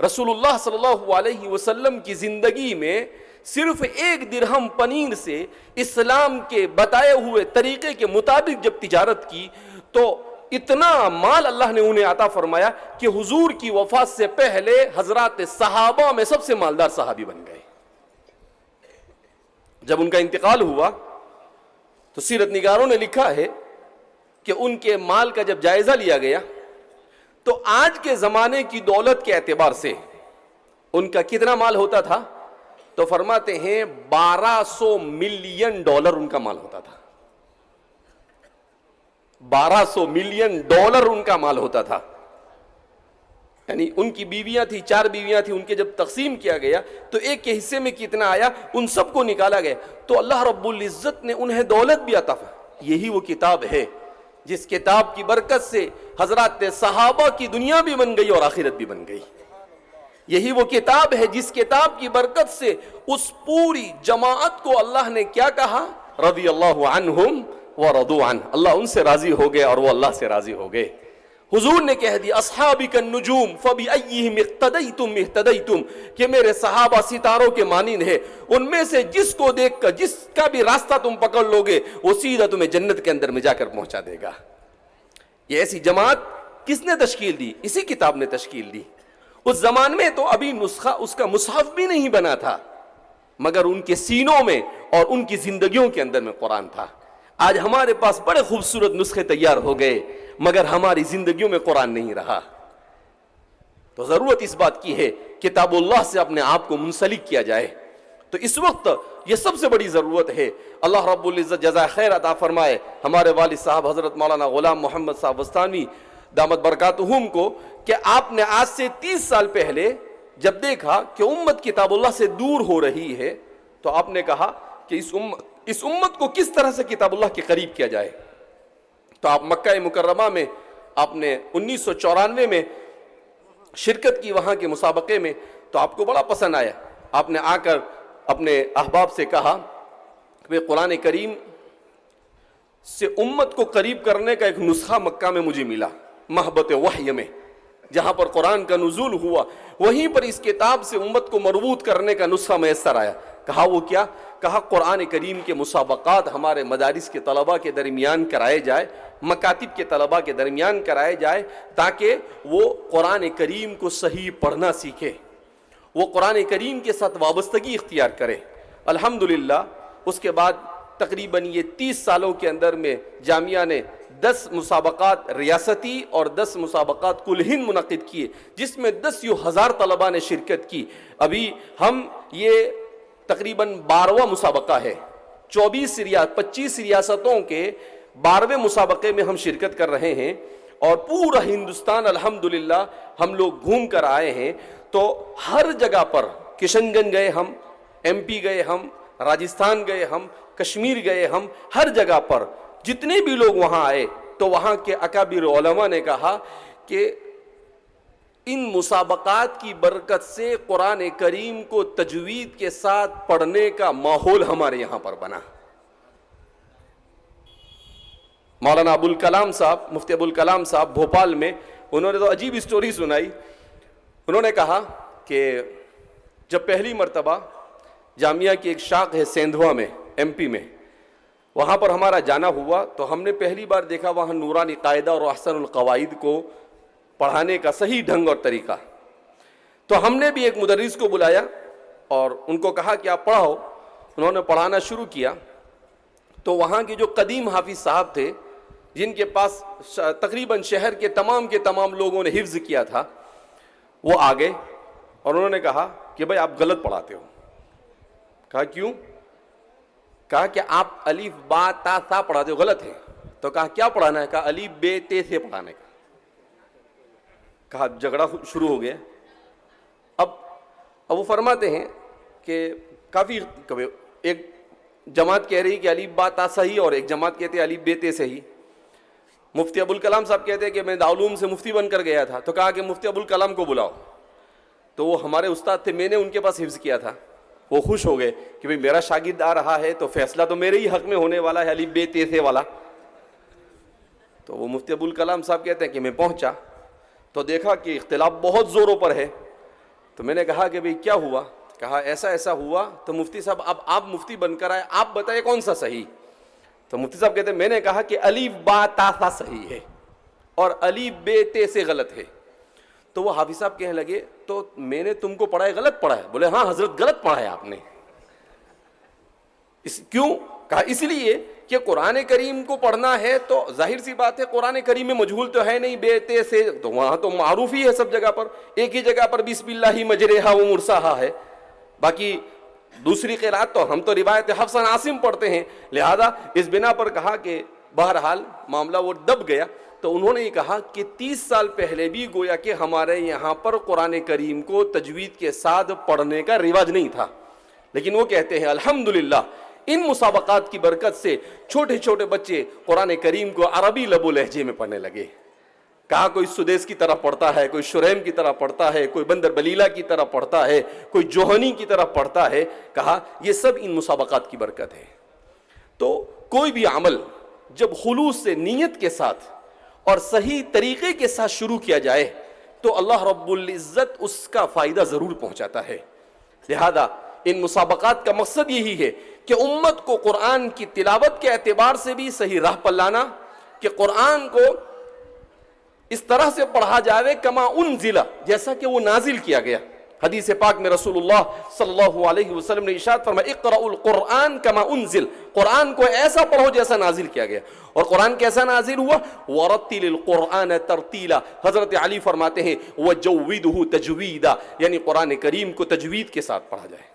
Speaker 4: رسول اللہ صلی اللہ علیہ وسلم کی زندگی میں صرف 1 درہم پنیر سے اسلام کے بتائے ہوئے طریقے کے مطابق جب تجارت کی تو اتنا مال اللہ نے انہیں عطا فرمایا کہ حضور کی وفات سے پہلے حضرات صحابہ میں سب سے مالدار صحابی بن گئے. جب ان کا انتقال ہوا تو سیرت نگاروں نے لکھا ہے کہ ان کے مال کا جب جائزہ لیا گیا تو آج کے زمانے کی دولت کے اعتبار سے ان کا کتنا مال ہوتا تھا؟ تو فرماتے ہیں 1200 ملین ڈالر ان کا مال ہوتا تھا. 1200 ملین ڈالر ان کا مال ہوتا تھا. یعنی ان کی بیویاں تھی، 4 بیویاں تھی، ان کے جب تقسیم کیا گیا تو ایک کے حصے میں کتنا آیا ان سب کو نکالا گیا تو اللہ رب العزت نے انہیں دولت بھی عطا فرمائی. یہی وہ کتاب ہے جس کتاب کی برکت سے حضرات صحابہ کی دنیا بھی بن گئی اور آخرت بھی بن گئی. یہی وہ کتاب ہے جس کتاب کی برکت سے اس پوری جماعت کو اللہ نے کیا کہا؟ رضی اللہ عنہم ورضوا عنہ. اللہ ان سے راضی ہو گئے اور وہ اللہ سے راضی ہو گئے. حضور نے کہہ دیا اصحابک النجوم فبأیہم اقتدیتم اہتدیتم، کہ میرے صحابہ ستاروں کے مانند ہیں، ان میں سے جس کو دیکھ کر جس کا بھی راستہ تم پکڑ لوگے وہ سیدھا تمہیں جنت کے اندر میں جا کر پہنچا دے گا. یہ ایسی جماعت کس نے تشکیل دی؟ اسی کتاب نے تشکیل دی. اس زمان میں تو ابھی نسخہ اس کا مصحف بھی نہیں بنا تھا، مگر ان کے سینوں میں اور ان کی زندگیوں کے اندر میں قرآن تھا. آج ہمارے پاس بڑے خوبصورت نسخے تیار ہو گئے مگر ہماری زندگیوں میں قرآن نہیں رہا. تو ضرورت اس بات کی ہے کتاب اللہ سے اپنے آپ کو منسلک کیا جائے. تو اس وقت یہ سب سے بڑی ضرورت ہے. اللہ رب العزت جزائے خیر عطا فرمائے ہمارے والد صاحب حضرت مولانا غلام محمد صاحب وستانوی دامت برکاتہم کو کہ آپ نے آج سے 30 سال پہلے جب دیکھا کہ امت کتاب اللہ سے دور ہو رہی ہے تو آپ نے کہا کہ اس امت کو کس طرح سے کتاب اللہ کے قریب کیا جائے. تو آپ مکہ مکرمہ میں آپ نے 1994 میں شرکت کی وہاں کے مسابقے میں، تو آپ کو بڑا پسند آیا. آپ نے آ کر اپنے احباب سے کہا کہ قرآن کریم سے امت کو قریب کرنے کا ایک نسخہ مکہ میں مجھے ملا، محبت وحی میں جہاں پر قرآن کا نزول ہوا وہیں پر اس کتاب سے امت کو مربوط کرنے کا نسخہ میسر آیا. کہا وہ کیا؟ کہا قرآن کریم کے مسابقات ہمارے مدارس کے طلباء کے درمیان کرائے جائے، مکاتب کے طلباء کے درمیان کرائے جائے تاکہ وہ قرآن کریم کو صحیح پڑھنا سیکھے، وہ قرآن کریم کے ساتھ وابستگی اختیار کرے. الحمدللہ اس کے بعد تقریباً یہ 30 سالوں کے اندر میں جامعہ نے 10 مسابقات ریاستی اور 10 مسابقات کل ہند منعقد کیے جس میں 10,000 طلباء نے شرکت کی. ابھی ہم یہ تقریباً 12واں مسابقہ ہے، 25 ریاستوں کے 12ویں مسابقے میں ہم شرکت کر رہے ہیں اور پورا ہندوستان الحمدللہ ہم لوگ گھوم کر آئے ہیں. تو ہر جگہ پر کشن گنج گئے ہم، ایم پی گئے ہم، راجستھان گئے ہم، کشمیر گئے ہم، ہر جگہ پر جتنے بھی لوگ وہاں آئے تو وہاں کے اکابر علماء نے کہا کہ ان مسابقات کی برکت سے قرآن کریم کو تجوید کے ساتھ پڑھنے کا ماحول ہمارے یہاں پر بنا. مولانا ابوالکلام صاحب، مفتی ابوالکلام صاحب بھوپال میں، انہوں نے تو عجیب اسٹوری سنائی. انہوں نے کہا کہ جب پہلی مرتبہ جامعہ کی ایک شاخ ہے سیندھوا میں، ایم پی میں، وہاں پر ہمارا جانا ہوا تو ہم نے پہلی بار دیکھا وہاں نورانی قاعدہ اور احسن القواعد کو پڑھانے کا صحیح ڈھنگ اور طریقہ. تو ہم نے بھی ایک مدرس کو بلایا اور ان کو کہا کہ آپ پڑھاؤ. انہوں نے پڑھانا شروع کیا تو وہاں کے جو قدیم حافظ صاحب تھے جن کے پاس تقریباً شہر کے تمام لوگوں نے حفظ کیا تھا، وہ آ گئے اور انہوں نے کہا کہ بھائی آپ غلط پڑھاتے ہو. کہا کیوں؟ کہا کہ آپ الف با تا سا پڑھاتے ہو، غلط ہے. تو کہا کیا پڑھانا ہے؟ کہا الف بے تے سے پڑھانے کا. کہا جھگڑا شروع ہو گیا. اب وہ فرماتے ہیں کہ کافی ایک جماعت کہہ رہی کہ الف با تا صحیح اور ایک جماعت کہتے ہیں الف بے تے صحیح. مفتی ابوالکلام صاحب کہتے ہیں کہ میں دارالعلوم سے مفتی بن کر گیا تھا تو کہا کہ مفتی ابوالکلام کو بلاؤ. تو وہ ہمارے استاد تھے, میں نے ان کے پاس حفظ کیا تھا. وہ خوش ہو گئے کہ بھئی میرا شاگرد آ رہا ہے تو فیصلہ تو میرے ہی حق میں ہونے والا ہے, الف بے تے سے والا. تو وہ مفتی ابوالکلام صاحب کہتے ہیں کہ میں پہنچا تو دیکھا کہ اختلاف بہت زوروں پر ہے. تو میں نے کہا کہ بھئی کیا ہوا؟ کہا ایسا ایسا ہوا. تو مفتی صاحب اب آپ مفتی بن کر آئے, آپ بتائیں کون سا صحیح؟ تو مفتی صاحب کہتے ہیں میں نے کہا کہ الف با تا سا صحیح ہے اور الف بے تے سے غلط ہے. تو وہ حافظ صاحب کہنے لگے تو میں نے تم کو پڑھا ہے غلط پڑھا ہے؟ بولے ہاں حضرت غلط پڑھا ہے آپ نے. کیوں؟ کہا اس لیے کہ قرآن کریم کو پڑھنا ہے تو ظاہر سی بات ہے قرآن کریم میں مجہول تو ہے نہیں, بے تے سے تو وہاں تو معروف ہی ہے سب جگہ پر. ایک ہی جگہ پر بسم اللہ مجریہا و مرساہا ہے, باقی دوسری قرات تو ہم تو روایت حفص عن عاصم پڑھتے ہیں. لہذا اس بنا پر کہا کہ بہرحال معاملہ وہ دب گیا. تو انہوں نے یہ کہا کہ 30 سال پہلے بھی گویا کہ ہمارے یہاں پر قرآن کریم کو تجوید کے ساتھ پڑھنے کا رواج نہیں تھا, لیکن وہ کہتے ہیں الحمدللہ ان مسابقات کی برکت سے چھوٹے چھوٹے بچے قرآن کریم کو عربی لب و لہجے میں پڑھنے لگے. کہا کوئی سدیس کی طرح پڑھتا ہے, کوئی شریم کی طرح پڑھتا ہے, کوئی بندر بلیلہ کی طرح پڑھتا ہے, کوئی جوہنی کی طرح پڑھتا ہے. کہا یہ سب ان مسابقات کی برکت ہے. تو کوئی بھی عمل جب خلوص سے نیت کے ساتھ اور صحیح طریقے کے ساتھ شروع کیا جائے تو اللہ رب العزت اس کا فائدہ ضرور پہنچاتا ہے. لہذا ان مسابقات کا مقصد یہی ہے کہ امت کو قرآن کی تلاوت کے اعتبار سے بھی صحیح راہ پر لانا, کہ قرآن کو اس طرح سے پڑھا جائے کما انزل, جیسا کہ وہ نازل کیا گیا. حدیث پاک میں رسول اللہ صلی اللہ علیہ وسلم نے ارشاد فرمایا اقرأوا القرآن کما انزل, قرآن کو ایسا پڑھو جیسا نازل کیا گیا. اور قرآن کیسا نازل ہوا؟ ورتل القرآن ترتیلا. حضرت علی فرماتے ہیں وجودہ تجویدا, یعنی قرآن کریم کو تجوید کے ساتھ پڑھا جائے.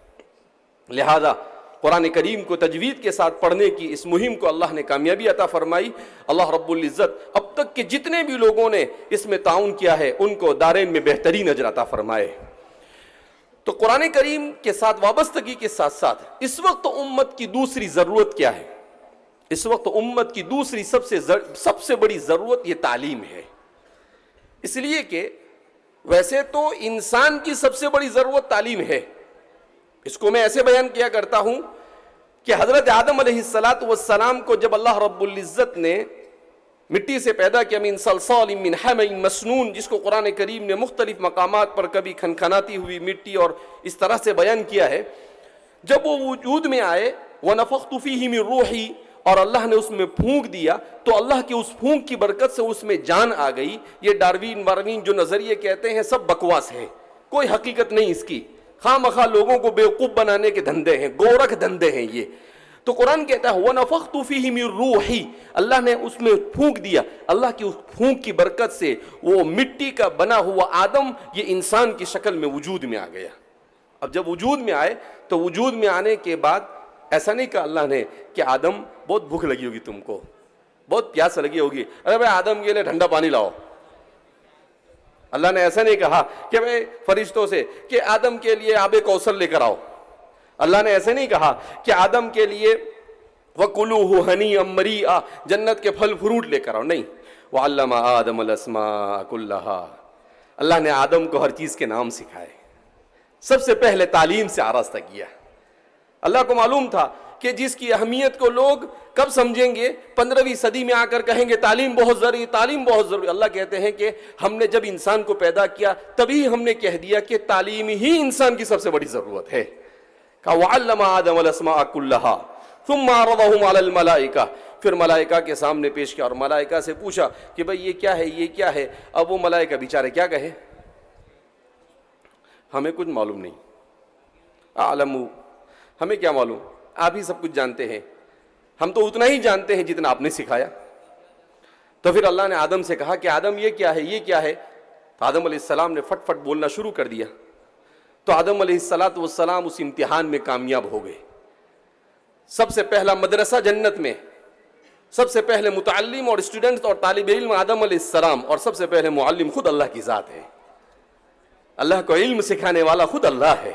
Speaker 4: لہذا قرآن کریم کو تجوید کے ساتھ پڑھنے کی اس مہم کو اللہ نے کامیابی عطا فرمائی. اللہ رب العزت اب تک کے جتنے بھی لوگوں نے اس میں تعاون کیا ہے ان کو دارین میں بہترین اجر عطا فرمائے. تو قرآن کریم کے ساتھ وابستگی کے ساتھ ساتھ اس وقت امت کی دوسری ضرورت کیا ہے؟ اس وقت امت کی دوسری سب سے بڑی ضرورت یہ تعلیم ہے. اس لیے کہ ویسے تو انسان کی سب سے بڑی ضرورت تعلیم ہے. اس کو میں ایسے بیان کیا کرتا ہوں کہ حضرت آدم علیہ السلام کو جب اللہ رب العزت نے مٹی سے پیدا کیا, من صلصال من حمأ مسنون, جس کو قرآن کریم نے مختلف مقامات پر کبھی کھنکھناتی ہوئی مٹی اور اس طرح سے بیان کیا ہے. جب وہ وجود میں آئے وَنَفَخْتُ فِيهِ مِن رُوحِي, اور اللہ نے اس میں پھونک دیا تو اللہ کی اس پھونک کی برکت سے اس میں جان آ گئی. یہ ڈاروین جو نظریے کہتے ہیں سب بکواس ہے, کوئی حقیقت نہیں اس کی, خواہ مخواہ لوگوں کو بیوقوف بنانے کے دھندے ہیں, گورکھ دھندے ہیں یہ. تو قرآن کہتا ہے وَنَفَخْتُ فِيهِ مِن رُوحِي, اللہ نے اس میں پھونک دیا. اللہ کی اس پھونک کی برکت سے وہ مٹی کا بنا ہوا آدم یہ انسان کی شکل میں وجود میں آ گیا. اب جب وجود میں آئے تو وجود میں آنے کے بعد ایسا نہیں کہا اللہ نے کہ آدم بہت بھوک لگی ہوگی, تم کو بہت پیاس لگی ہوگی, ارے بھائی آدم کے لیے ٹھنڈا پانی لاؤ. اللہ نے ایسا نہیں کہا کہ بھائی فرشتوں سے کہ آدم کے لیے آب کوثر لے کر آؤ. اللہ نے ایسے نہیں کہا کہ آدم کے لیے وَكُلُوهُ هَنِيًّا مَرِيئًا, جنت کے پھل فروٹ لے کر آؤ. نہیں, وَعَلَّمَ آدَمَ الْأَسْمَاءَ كُلَّهَا, اللہ نے آدم کو ہر چیز کے نام سکھائے. سب سے پہلے تعلیم سے آراستہ کیا. اللہ کو معلوم تھا کہ جس کی اہمیت کو لوگ کب سمجھیں گے, 15ویں صدی میں آ کر کہیں گے تعلیم بہت ضروری, تعلیم بہت ضروری. اللہ کہتے ہیں کہ ہم نے جب انسان کو پیدا کیا تبھی ہم نے کہہ دیا کہ تعلیم ہی انسان کی سب سے بڑی ضرورت ہے. کہا وَعَلَّمَ آدَمَ الْأَسْمَاءَ كُلَّهَا ثُمَّ عَرَضَهُمْ عَلَى الْمَلَائِكَةِ, پھر ملائکہ کے سامنے پیش کیا اور ملائکہ سے پوچھا کہ بھئی یہ کیا ہے, یہ کیا ہے. اب وہ ملائکہ بیچارے کیا کہے, ہمیں کچھ معلوم نہیں. اعلموا, ہمیں کیا معلوم, آپ ہی سب کچھ جانتے ہیں, ہم تو اتنا ہی جانتے ہیں جتنا آپ نے سکھایا. تو پھر اللہ نے آدم سے کہا کہ آدم یہ کیا ہے, یہ کیا ہے. تو آدم علیہ السلام نے فٹ فٹ بولنا شروع کر دیا. تو آدم علیہ السلام اس امتحان میں کامیاب ہو گئے. سب سے پہلا مدرسہ جنت میں, سب سے پہلے متعلم اور اسٹوڈنٹ اور طالب علم آدم علیہ السلام, اور سب سے پہلے معلم خود اللہ کی ذات ہے. اللہ کو علم سکھانے والا خود اللہ ہے.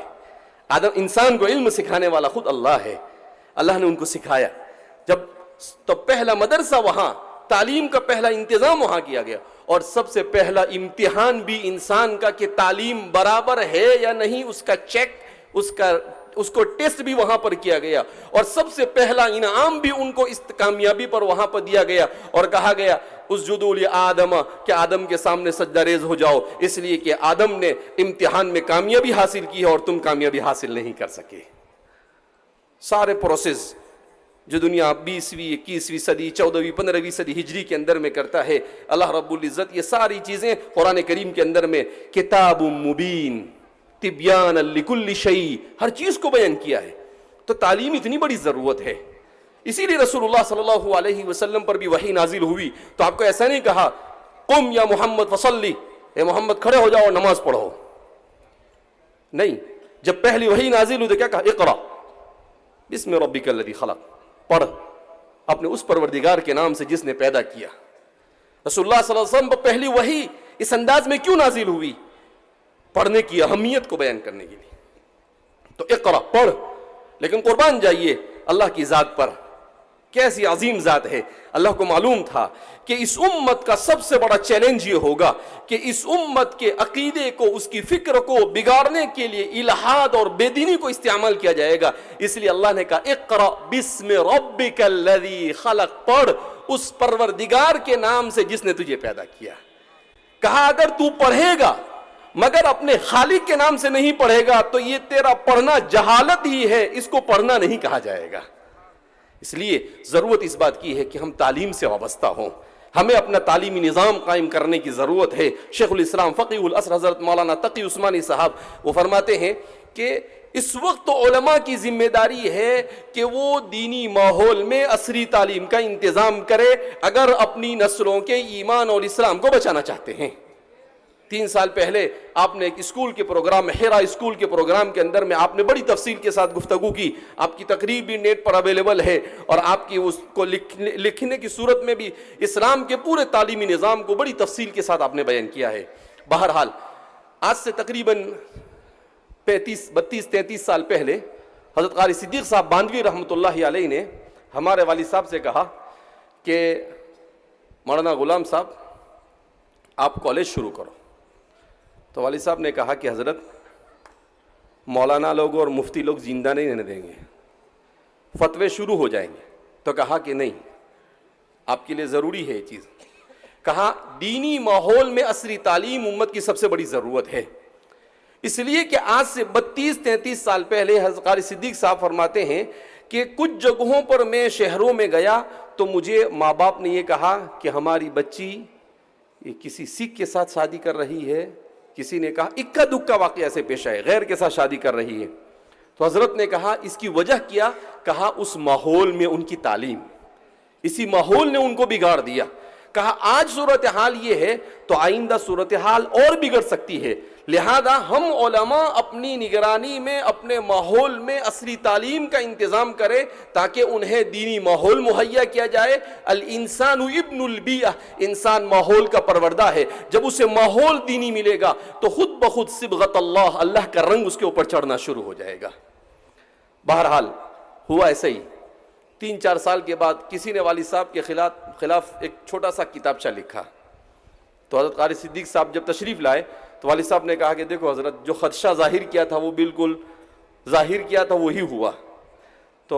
Speaker 4: آدم انسان کو علم سکھانے والا خود اللہ ہے. اللہ نے ان کو سکھایا. جب تو پہلا مدرسہ وہاں, تعلیم کا پہلا انتظام وہاں کیا گیا. اور سب سے پہلا امتحان بھی انسان کا کہ تعلیم برابر ہے یا نہیں، اس کا چیک، اس کو ٹیسٹ بھی وہاں پر کیا گیا، اور سب سے پہلا انعام بھی ان کو اس کامیابی پر وہاں پر دیا گیا، اور کہا گیا اسجدوا لآدم، کہ آدم کے سامنے سجدہ ریز ہو جاؤ، اس لیے کہ آدم نے امتحان میں کامیابی حاصل کی ہے اور تم کامیابی حاصل نہیں کر سکے۔ سارے پروسیس جو دنیا 20ویں 21ویں صدی 14ویں 15ویں صدی ہجری کے اندر میں کرتا ہے، اللہ رب العزت یہ ساری چیزیں قرآن کریم کے اندر میں کتاب مبین تبیان لکل شیء، ہر چیز کو بیان کیا ہے۔ تو تعلیم اتنی بڑی ضرورت ہے، اسی لیے رسول اللہ صلی اللہ علیہ وسلم پر بھی وحی نازل ہوئی تو آپ کو ایسا نہیں کہا قم یا محمد فصلی، اے محمد کھڑے ہو جاؤ اور نماز پڑھو، نہیں، جب پہلی وحی نازل ہوئی تو کیا کہا اقرا بسم ربک الذی خلق، پڑھ اپنے اس پروردگار کے نام سے جس نے پیدا کیا۔ رسول اللہ صلی اللہ علیہ وسلم پر پہلی وحی اس انداز میں کیوں نازل ہوئی؟ پڑھنے کی اہمیت کو بیان کرنے کے لیے۔ تو اقرا، پڑھ، لیکن قربان جائیے اللہ کی ذات پر، کیسی عظیم ذات ہے۔ اللہ کو معلوم تھا کہ اس امت کا سب سے بڑا چیلنج یہ ہوگا کہ اس امت کے عقیدے کو، اس کی فکر کو بگاڑنے کے لیے الہاد اور بے دینی کو استعمال کیا جائے گا، اس لیے اللہ نے کہا اقرا بسم ربک الذی خلق، پڑھ اس پروردگار کے نام سے جس نے تجھے پیدا کیا۔ کہا اگر تو پڑھے گا مگر اپنے خالق کے نام سے نہیں پڑھے گا تو یہ تیرا پڑھنا جہالت ہی ہے، اس کو پڑھنا نہیں کہا جائے گا۔ اس لیے ضرورت اس بات کی ہے کہ ہم تعلیم سے وابستہ ہوں، ہمیں اپنا تعلیمی نظام قائم کرنے کی ضرورت ہے۔ شیخ الاسلام فقیہ العصر حضرت مولانا تقی عثمانی صاحب وہ فرماتے ہیں کہ اس وقت تو علماء کی ذمہ داری ہے کہ وہ دینی ماحول میں عصری تعلیم کا انتظام کرے اگر اپنی نسلوں کے ایمان اور اسلام کو بچانا چاہتے ہیں۔ 3 سال پہلے آپ نے ایک اسکول کے پروگرام، حرا اسکول کے پروگرام کے اندر میں آپ نے بڑی تفصیل کے ساتھ گفتگو کی، آپ کی تقریر بھی نیٹ پر اویلیبل ہے، اور آپ کی اس کو لکھنے کی صورت میں بھی اسلام کے پورے تعلیمی نظام کو بڑی تفصیل کے ساتھ آپ نے بیان کیا ہے۔ بہرحال آج سے تقریباً 32-33 سال پہلے حضرت قاری صدیق صاحب باندوی رحمۃ اللہ علیہ نے ہمارے والد صاحب سے کہا کہ مولانا غلام صاحب آپ کالج شروع کرو۔ تو والد صاحب نے کہا کہ حضرت مولانا لوگ اور مفتی لوگ زندہ نہیں رہنے دیں گے، فتوے شروع ہو جائیں گے۔ تو کہا کہ نہیں، آپ کے لیے ضروری ہے یہ چیز۔ کہا دینی ماحول میں عصری تعلیم امت کی سب سے بڑی ضرورت ہے، اس لیے کہ آج سے 32-33 سال پہلے حضرت قاری صدیق صاحب فرماتے ہیں کہ کچھ جگہوں پر میں شہروں میں گیا تو مجھے ماں باپ نے یہ کہا کہ ہماری بچی یہ کسی سکھ کے ساتھ شادی کر رہی ہے، کسی نے کہا اکا دکا واقعہ سے پیش آئے غیر کے ساتھ شادی کر رہی ہے۔ تو حضرت نے کہا اس کی وجہ کیا؟ کہا اس ماحول میں ان کی تعلیم، اسی ماحول نے ان کو بگاڑ دیا۔ کہا آج صورتحال یہ ہے تو آئندہ صورتحال اور بگڑ سکتی ہے، لہذا ہم علماء اپنی نگرانی میں اپنے ماحول میں عصری تعلیم کا انتظام کریں تاکہ انہیں دینی ماحول مہیا کیا جائے۔ الانسان ابن البیئہ، انسان ماحول کا پروردہ ہے، جب اسے ماحول دینی ملے گا تو خود بخود صبغت اللہ، اللہ کا رنگ اس کے اوپر چڑھنا شروع ہو جائے گا۔ بہرحال ہوا ایسا ہی۔ 3-4 سال کے بعد کسی نے والد صاحب کے خلاف ایک چھوٹا سا کتابچہ لکھا، تو حضرت قاری صدیق صاحب جب تشریف لائے تو والد صاحب نے کہا کہ دیکھو حضرت جو خدشہ ظاہر کیا تھا وہ بالکل ظاہر کیا تھا وہی ہوا۔ تو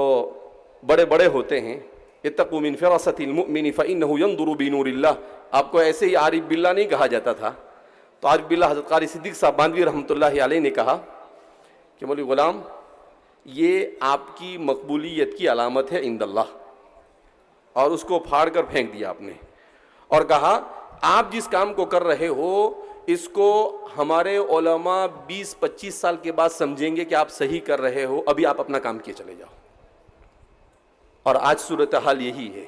Speaker 4: بڑے بڑے ہوتے ہیں، اتقوا من فراسة المؤمن فإنه ينظر بنور اللہ، آپ کو ایسے ہی عارف باللہ نہیں کہا جاتا تھا۔ تو عارف باللہ حضرت قاری صدیق صاحب باندوی رحمۃ اللہ علیہ نے کہا کہ مولوی غلام یہ آپ کی مقبولیت کی علامت ہے عند اللہ، اور اس کو پھاڑ کر پھینک دیا آپ نے، اور کہا آپ جس کام کو کر رہے ہو اس کو ہمارے علماء 20-25 سال کے بعد سمجھیں گے کہ آپ صحیح کر رہے ہو، ابھی آپ اپنا کام کیے چلے جاؤ۔ اور آج صورتحال یہی ہے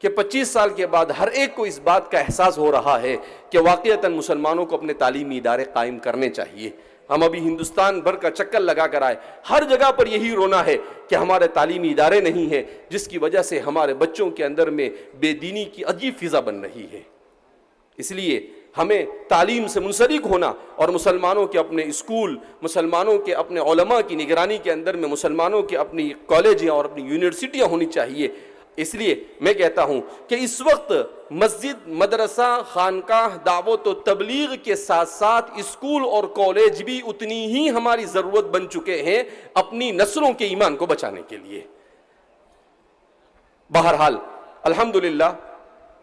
Speaker 4: کہ 25 سال کے بعد ہر ایک کو اس بات کا احساس ہو رہا ہے کہ واقعتاً مسلمانوں کو اپنے تعلیمی ادارے قائم کرنے چاہیے۔ ہم ابھی ہندوستان بھر کا چکر لگا کر آئے، ہر جگہ پر یہی رونا ہے کہ ہمارے تعلیمی ادارے نہیں ہیں، جس کی وجہ سے ہمارے بچوں کے اندر میں بے دینی کی عجیب فضا بن رہی ہے۔ اس لیے ہمیں تعلیم سے منسلک ہونا اور مسلمانوں کے اپنے اسکول، مسلمانوں کے اپنے علماء کی نگرانی کے اندر میں مسلمانوں کے اپنی کالجیں اور اپنی یونیورسٹیاں ہونی چاہیے۔ اس لیے میں کہتا ہوں کہ اس وقت مسجد، مدرسہ، خانقاہ، دعوت و تبلیغ کے ساتھ ساتھ اسکول اور کالج بھی اتنی ہی ہماری ضرورت بن چکے ہیں اپنی نسلوں کے ایمان کو بچانے کے لیے۔ بہرحال الحمدللہ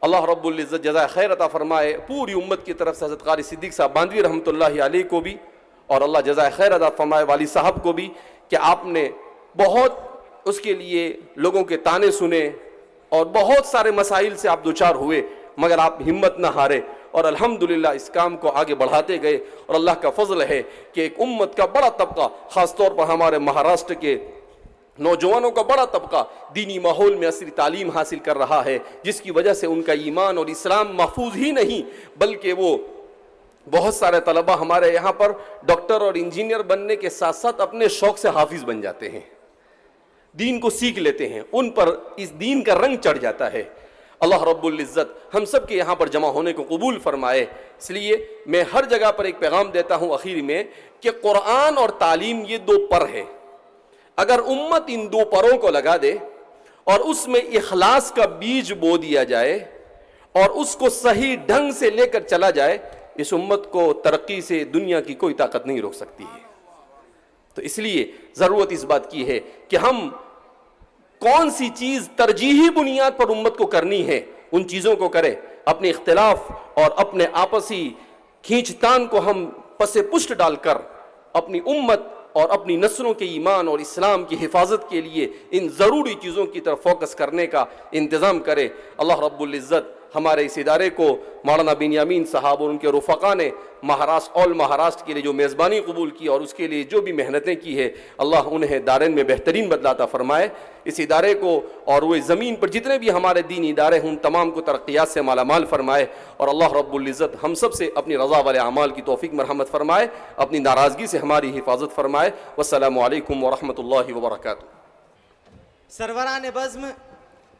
Speaker 4: اللہ رب العزت جزائے خیر عطا فرمائے پوری امت کی طرف سے حضرت قاری صدیق صاحب باندھوی رحمۃ اللہ علیہ کو بھی، اور اللہ جزائے خیر عطا فرمائے والد صاحب کو بھی، کہ آپ نے بہت اس کے لیے لوگوں کے تانے سنے اور بہت سارے مسائل سے آپ دوچار ہوئے، مگر آپ ہمت نہ ہارے اور الحمدللہ اس کام کو آگے بڑھاتے گئے۔ اور اللہ کا فضل ہے کہ ایک امت کا بڑا طبقہ، خاص طور پر ہمارے مہاراشٹر کے نوجوانوں کا بڑا طبقہ دینی ماحول میں عصری تعلیم حاصل کر رہا ہے، جس کی وجہ سے ان کا ایمان اور اسلام محفوظ ہی نہیں بلکہ وہ بہت سارے طلبہ ہمارے یہاں پر ڈاکٹر اور انجینئر بننے کے ساتھ ساتھ اپنے شوق سے حافظ بن جاتے ہیں، دین کو سیکھ لیتے ہیں، ان پر اس دین کا رنگ چڑھ جاتا ہے۔ اللہ رب العزت ہم سب کے یہاں پر جمع ہونے کو قبول فرمائے۔ اس لیے میں ہر جگہ پر ایک پیغام دیتا ہوں اخیر میں کہ قرآن اور تعلیم یہ دو پر ہیں، اگر امت ان دو پروں کو لگا دے اور اس میں اخلاص کا بیج بو دیا جائے اور اس کو صحیح ڈھنگ سے لے کر چلا جائے، اس امت کو ترقی سے دنیا کی کوئی طاقت نہیں روک سکتی ہے۔ تو اس لیے ضرورت اس بات کی ہے کہ ہم کون سی چیز ترجیحی بنیاد پر امت کو کرنی ہے ان چیزوں کو کریں، اپنے اختلاف اور اپنے آپسی کھینچتان کو ہم پس پشت ڈال کر اپنی امت اور اپنی نسلوں کے ایمان اور اسلام کی حفاظت کے لیے ان ضروری چیزوں کی طرف فوکس کرنے کا انتظام کرے۔ اللہ رب العزت ہمارے اس ادارے کو مولانا بنیامین صاحب اور ان کے رفقا نے مہاراشٹر کے لیے جو میزبانی قبول کی اور اس کے لیے جو بھی محنتیں کی ہے، اللہ انہیں دارین میں بہترین بدلہ عطا فرمائے۔ اس ادارے کو اور وہ زمین پر جتنے بھی ہمارے دینی ادارے ہیں ان تمام کو ترقیات سے مالا مال فرمائے، اور اللہ رب العزت ہم سب سے اپنی رضا والے اعمال کی توفیق مرحمت فرمائے، اپنی ناراضگی سے ہماری حفاظت فرمائے۔ والسلام علیکم ورحمۃ اللہ وبرکاتہ۔
Speaker 3: سروران بزم،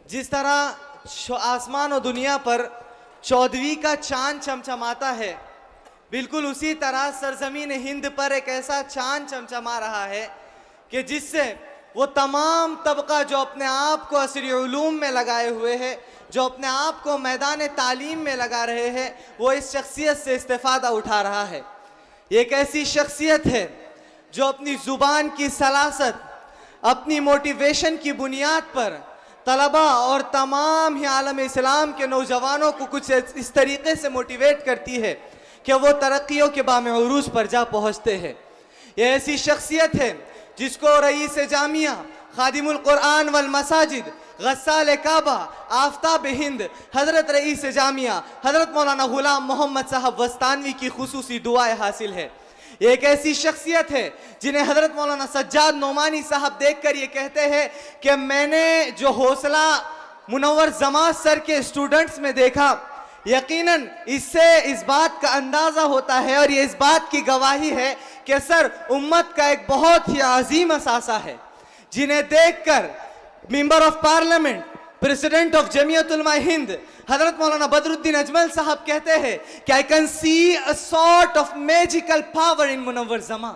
Speaker 3: جس طرح آسمان و دنیا پر 14ویں کا چاند چمچماتا ہے، بالکل اسی طرح سرزمین ہند پر ایک ایسا چاند چمچما رہا ہے کہ جس سے وہ تمام طبقہ جو اپنے آپ کو عصری علوم میں لگائے ہوئے ہیں، جو اپنے آپ کو میدان تعلیم میں لگا رہے ہیں، وہ اس شخصیت سے استفادہ اٹھا رہا ہے۔ یہ ایک ایسی شخصیت ہے جو اپنی زبان کی سلاست، اپنی موٹیویشن کی بنیاد پر طلبہ اور تمام ہی عالم اسلام کے نوجوانوں کو کچھ اس طریقے سے موٹیویٹ کرتی ہے کہ وہ ترقیوں کے بام عروج پر جا پہنچتے ہیں۔ یہ ایسی شخصیت ہے جس کو رئیس جامعہ، خادم القرآن والمساجد، غسال کعبہ، آفتاب ہند، حضرت رئیس جامعہ حضرت مولانا غلام محمد صاحب وستانوی کی خصوصی دعائیں حاصل ہے۔ یہ ایک ایسی شخصیت ہے جنہیں حضرت مولانا سجاد نعمانی صاحب دیکھ کر یہ کہتے ہیں کہ میں نے جو حوصلہ منور جماعت سر کے اسٹوڈنٹس میں دیکھا، یقیناً اس سے اس بات کا اندازہ ہوتا ہے اور یہ اس بات کی گواہی ہے کہ سر امت کا ایک بہت ہی عظیم اثاثہ ہے، جنہیں دیکھ کر member of parliament, president of Jamiat Ulama Hind حضرت مولانا بدر الدین اجمل صاحب کہتے ہیں کہ I can see a sort of magical power in منور زماں،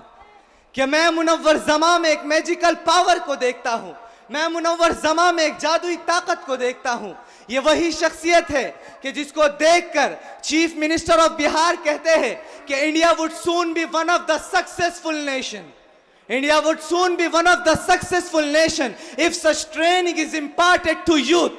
Speaker 3: کہ میں منور زماں میں ایک میجیکل پاور کو دیکھتا ہوں، میں منور زماں میں ایک جادوئی طاقت کو دیکھتا ہوں۔ یہ وہی شخصیت ہے کہ جس کو دیکھ کر چیف منسٹر آف بہار کہتے ہیں کہ India would soon be one of the successful nation. India would soon be one of the successful nation if such training is imparted to youth.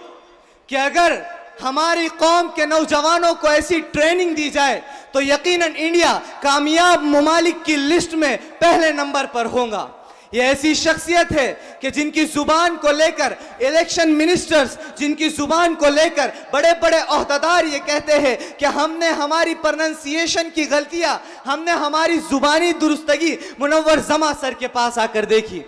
Speaker 3: کہ اگر ہماری قوم کے نوجوانوں کو ایسی ٹریننگ دی جائے تو یقیناً انڈیا کامیاب ممالک کی لسٹ میں پہلے نمبر پر ہوگا۔ یہ ایسی شخصیت ہے کہ جن کی زبان کو لے کر الیکشن منسٹرز، جن کی زبان کو لے کر بڑے بڑے عہدیدار یہ کہتے ہیں کہ ہم نے ہماری پرننسیشن کی غلطیاں، ہم نے ہماری زبانی درستگی منور زماں سر کے پاس آ کر دیکھی۔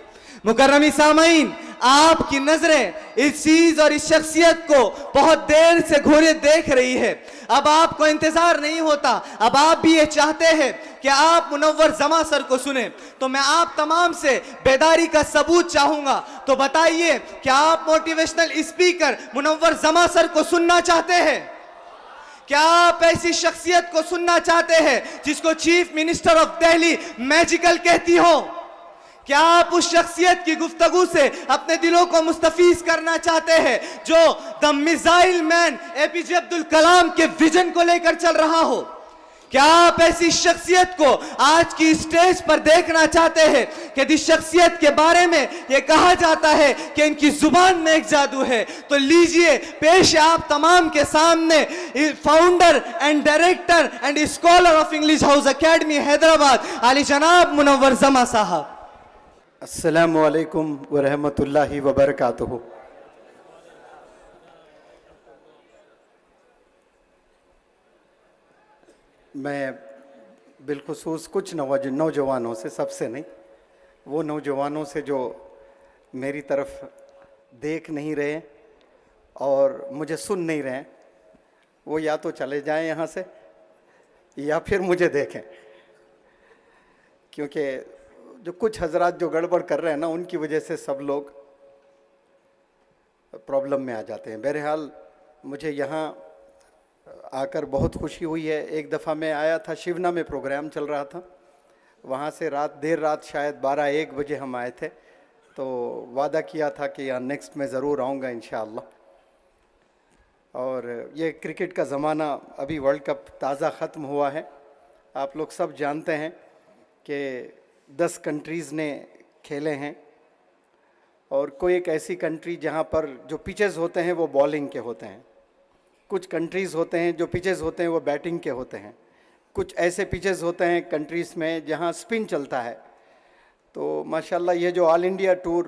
Speaker 3: مکرمی سامعین، آپ کی نظریں اس چیز اور اس شخصیت کو بہت دیر سے گھورے دیکھ رہی ہے۔ اب آپ کو انتظار نہیں ہوتا، اب آپ بھی یہ چاہتے ہیں کہ آپ منور زماں سر کو سنیں، تو میں آپ تمام سے بیداری کا ثبوت چاہوں گا۔ تو بتائیے کہ آپ موٹیویشنل اسپیکر منور زماں سر کو سننا چاہتے ہیں؟ کیا آپ ایسی شخصیت کو سننا چاہتے ہیں جس کو chief minister of Delhi magical کہتی ہو؟ کیا آپ اس شخصیت کی گفتگو سے اپنے دلوں کو مستفیض کرنا چاہتے ہیں جو دا میزائل مین اے پی جے عبد الکلام کے ویژن کو لے کر چل رہا ہو؟ کیا آپ ایسی شخصیت کو آج کی اسٹیج پر دیکھنا چاہتے ہیں کہ جس شخصیت کے بارے میں یہ کہا جاتا ہے کہ ان کی زبان میں ایک جادو ہے؟ تو لیجئے پیش آپ تمام کے سامنے founder and director and scholar of English House Academy Hyderabad Ali جناب منور زماں صاحب.
Speaker 5: السلام علیکم ورحمۃ اللہ وبرکاتہ. میں بالخصوص کچھ نوجوانوں سے، سب سے نہیں، وہ نوجوانوں سے جو میری طرف دیکھ نہیں رہے اور مجھے سن نہیں رہے، وہ یا تو چلے جائیں یہاں سے یا پھر مجھے دیکھیں، کیونکہ جو کچھ حضرات جو گڑبڑ کر رہے ہیں نا، ان کی وجہ سے سب لوگ پرابلم میں آ جاتے ہیں. بہرحال مجھے یہاں آ کر بہت خوشی ہوئی ہے. ایک دفعہ میں آیا تھا، شیونا میں پروگرام چل رہا تھا، وہاں سے دیر رات شاید 12-1 بجے ہم آئے تھے، تو وعدہ کیا تھا کہ یہاں نیکسٹ میں ضرور آؤں گا انشاءاللہ. اور یہ کرکٹ کا زمانہ، ابھی ورلڈ کپ تازہ ختم ہوا ہے، آپ لوگ سب جانتے ہیں کہ 10 کنٹریز نے کھیلے ہیں، اور کوئی ایک ایسی کنٹری جہاں پر جو پچز ہوتے ہیں وہ بالنگ کے ہوتے ہیں، کچھ کنٹریز ہوتے ہیں جو پچز ہوتے ہیں وہ بیٹنگ کے ہوتے ہیں، کچھ ایسے پچز ہوتے ہیں کنٹریز میں جہاں سپن چلتا ہے. تو ماشاءاللہ یہ جو آل انڈیا ٹور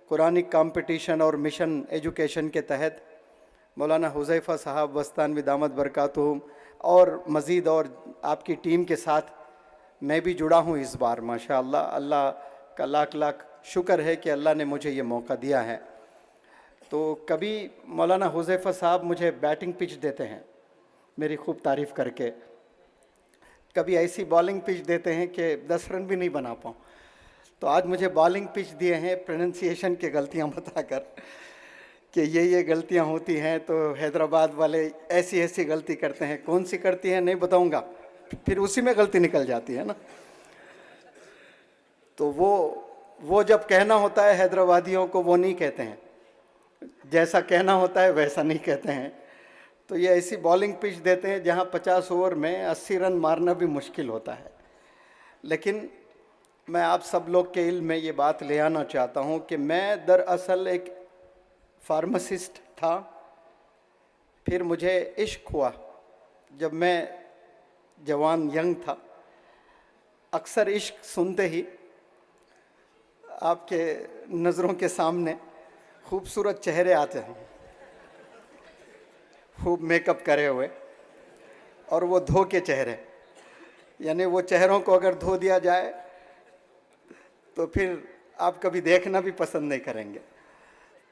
Speaker 5: قرآنک کمپٹیشن اور مشن ایجوکیشن کے تحت مولانا حذیفہ صاحب وسطانوی دامت برکاتہم اور مزید اور آپ کی ٹیم کے ساتھ میں بھی جڑا ہوں اس بار. ماشاءاللہ اللہ کا لاکھ لاکھ شکر ہے کہ اللہ نے مجھے یہ موقع دیا ہے. تو کبھی مولانا حذیفہ صاحب مجھے بیٹنگ پچ دیتے ہیں میری خوب تعریف کر کے، کبھی ایسی بالنگ پچ دیتے ہیں کہ 10 رن بھی نہیں بنا پاؤں. تو آج مجھے بالنگ پچ دیے ہیں پروننسیشن کی غلطیاں بتا کر کہ یہ غلطیاں ہوتی ہیں، تو حیدرآباد والے ایسی ایسی غلطی کرتے ہیں. کون سی کرتی ہیں نہیں بتاؤں گا، پھر اسی میں غلطی نکل جاتی ہے نا. تو وہ جب کہنا ہوتا ہے حیدرآبادیوں کو، وہ نہیں کہتے ہیں، جیسا کہنا ہوتا ہے ویسا نہیں کہتے ہیں. تو یہ ایسی بالنگ پچ دیتے ہیں جہاں 50 اوور میں 80 رن مارنا بھی مشکل ہوتا ہے. لیکن میں آپ سب لوگ کے علم میں یہ بات لے آنا چاہتا ہوں کہ میں دراصل ایک فارماسسٹ تھا، پھر مجھے عشق ہوا جب میں جوان ینگ تھا. اکثر عشق سنتے ہی آپ کے نظروں کے سامنے خوبصورت چہرے آتے ہیں، خوب میک اپ کرے ہوئے، اور وہ دھو کے چہرے، یعنی وہ چہروں کو اگر دھو دیا جائے تو پھر آپ کبھی دیکھنا بھی پسند نہیں کریں گے.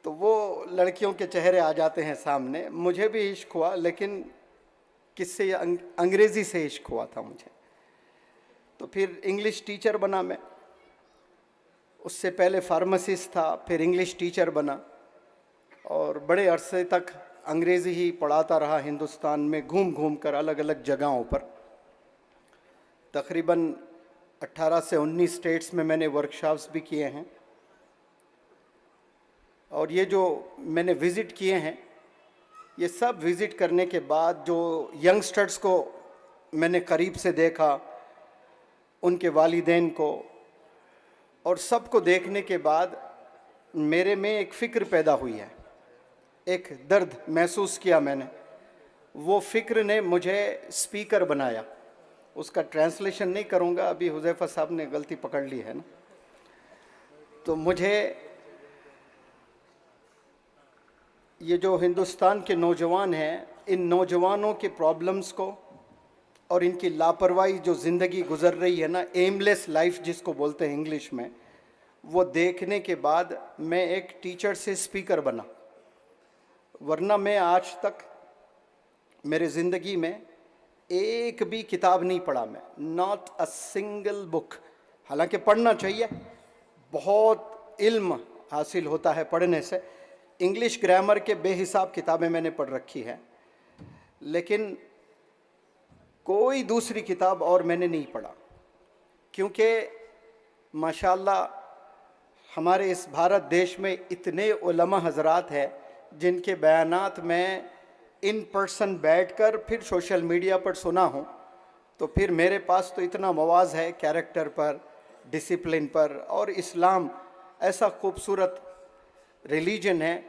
Speaker 5: تو وہ لڑکیوں کے چہرے آ جاتے ہیں سامنے. مجھے بھی عشق ہوا، لیکن کس سے؟ انگریزی سے عشق ہوا تھا مجھے. تو پھر انگلش ٹیچر بنا میں، اس سے پہلے فارماسسٹ تھا، پھر انگلش ٹیچر بنا، اور بڑے عرصے تک انگریزی ہی پڑھاتا رہا ہندوستان میں، گھوم گھوم کر الگ الگ جگہوں پر. تقریباً 18 سے 19 اسٹیٹس میں نے ورکشاپس بھی کیے ہیں. اور یہ جو میں نے وزٹ کیے ہیں، یہ سب وزٹ کرنے کے بعد جو ینگسٹرز کو میں نے قریب سے دیکھا، ان کے والدین کو، اور سب کو دیکھنے کے بعد میرے میں ایک فکر پیدا ہوئی ہے، ایک درد محسوس کیا میں نے. وہ فکر نے مجھے اسپیکر بنایا. اس کا ٹرانسلیشن نہیں کروں گا، ابھی حذیفہ صاحب نے غلطی پکڑ لی ہے نا. تو مجھے یہ جو ہندوستان کے نوجوان ہیں، ان نوجوانوں کے پرابلمز کو اور ان کی لاپرواہی جو زندگی گزر رہی ہے نا، ایم لیس لائف جس کو بولتے ہیں انگلش میں، وہ دیکھنے کے بعد میں ایک ٹیچر سے اسپیکر بنا. ورنہ میں آج تک میرے زندگی میں ایک بھی کتاب نہیں پڑھا میں، ناٹ اے سنگل بک. حالانکہ پڑھنا چاہیے، بہت علم حاصل ہوتا ہے پڑھنے سے. انگلش گرامر کے بے حساب کتابیں میں نے پڑھ رکھی ہیں، لیکن کوئی دوسری کتاب اور میں نے نہیں پڑھا. کیونکہ ماشاءاللہ ہمارے اس بھارت دیش میں اتنے علماء حضرات ہیں جن کے بیانات میں ان پرسن بیٹھ کر پھر سوشل میڈیا پر سنا ہوں، تو پھر میرے پاس تو اتنا مواز ہے کیریکٹر پر، ڈسپلن پر، اور اسلام ایسا خوبصورت ریلیجن ہے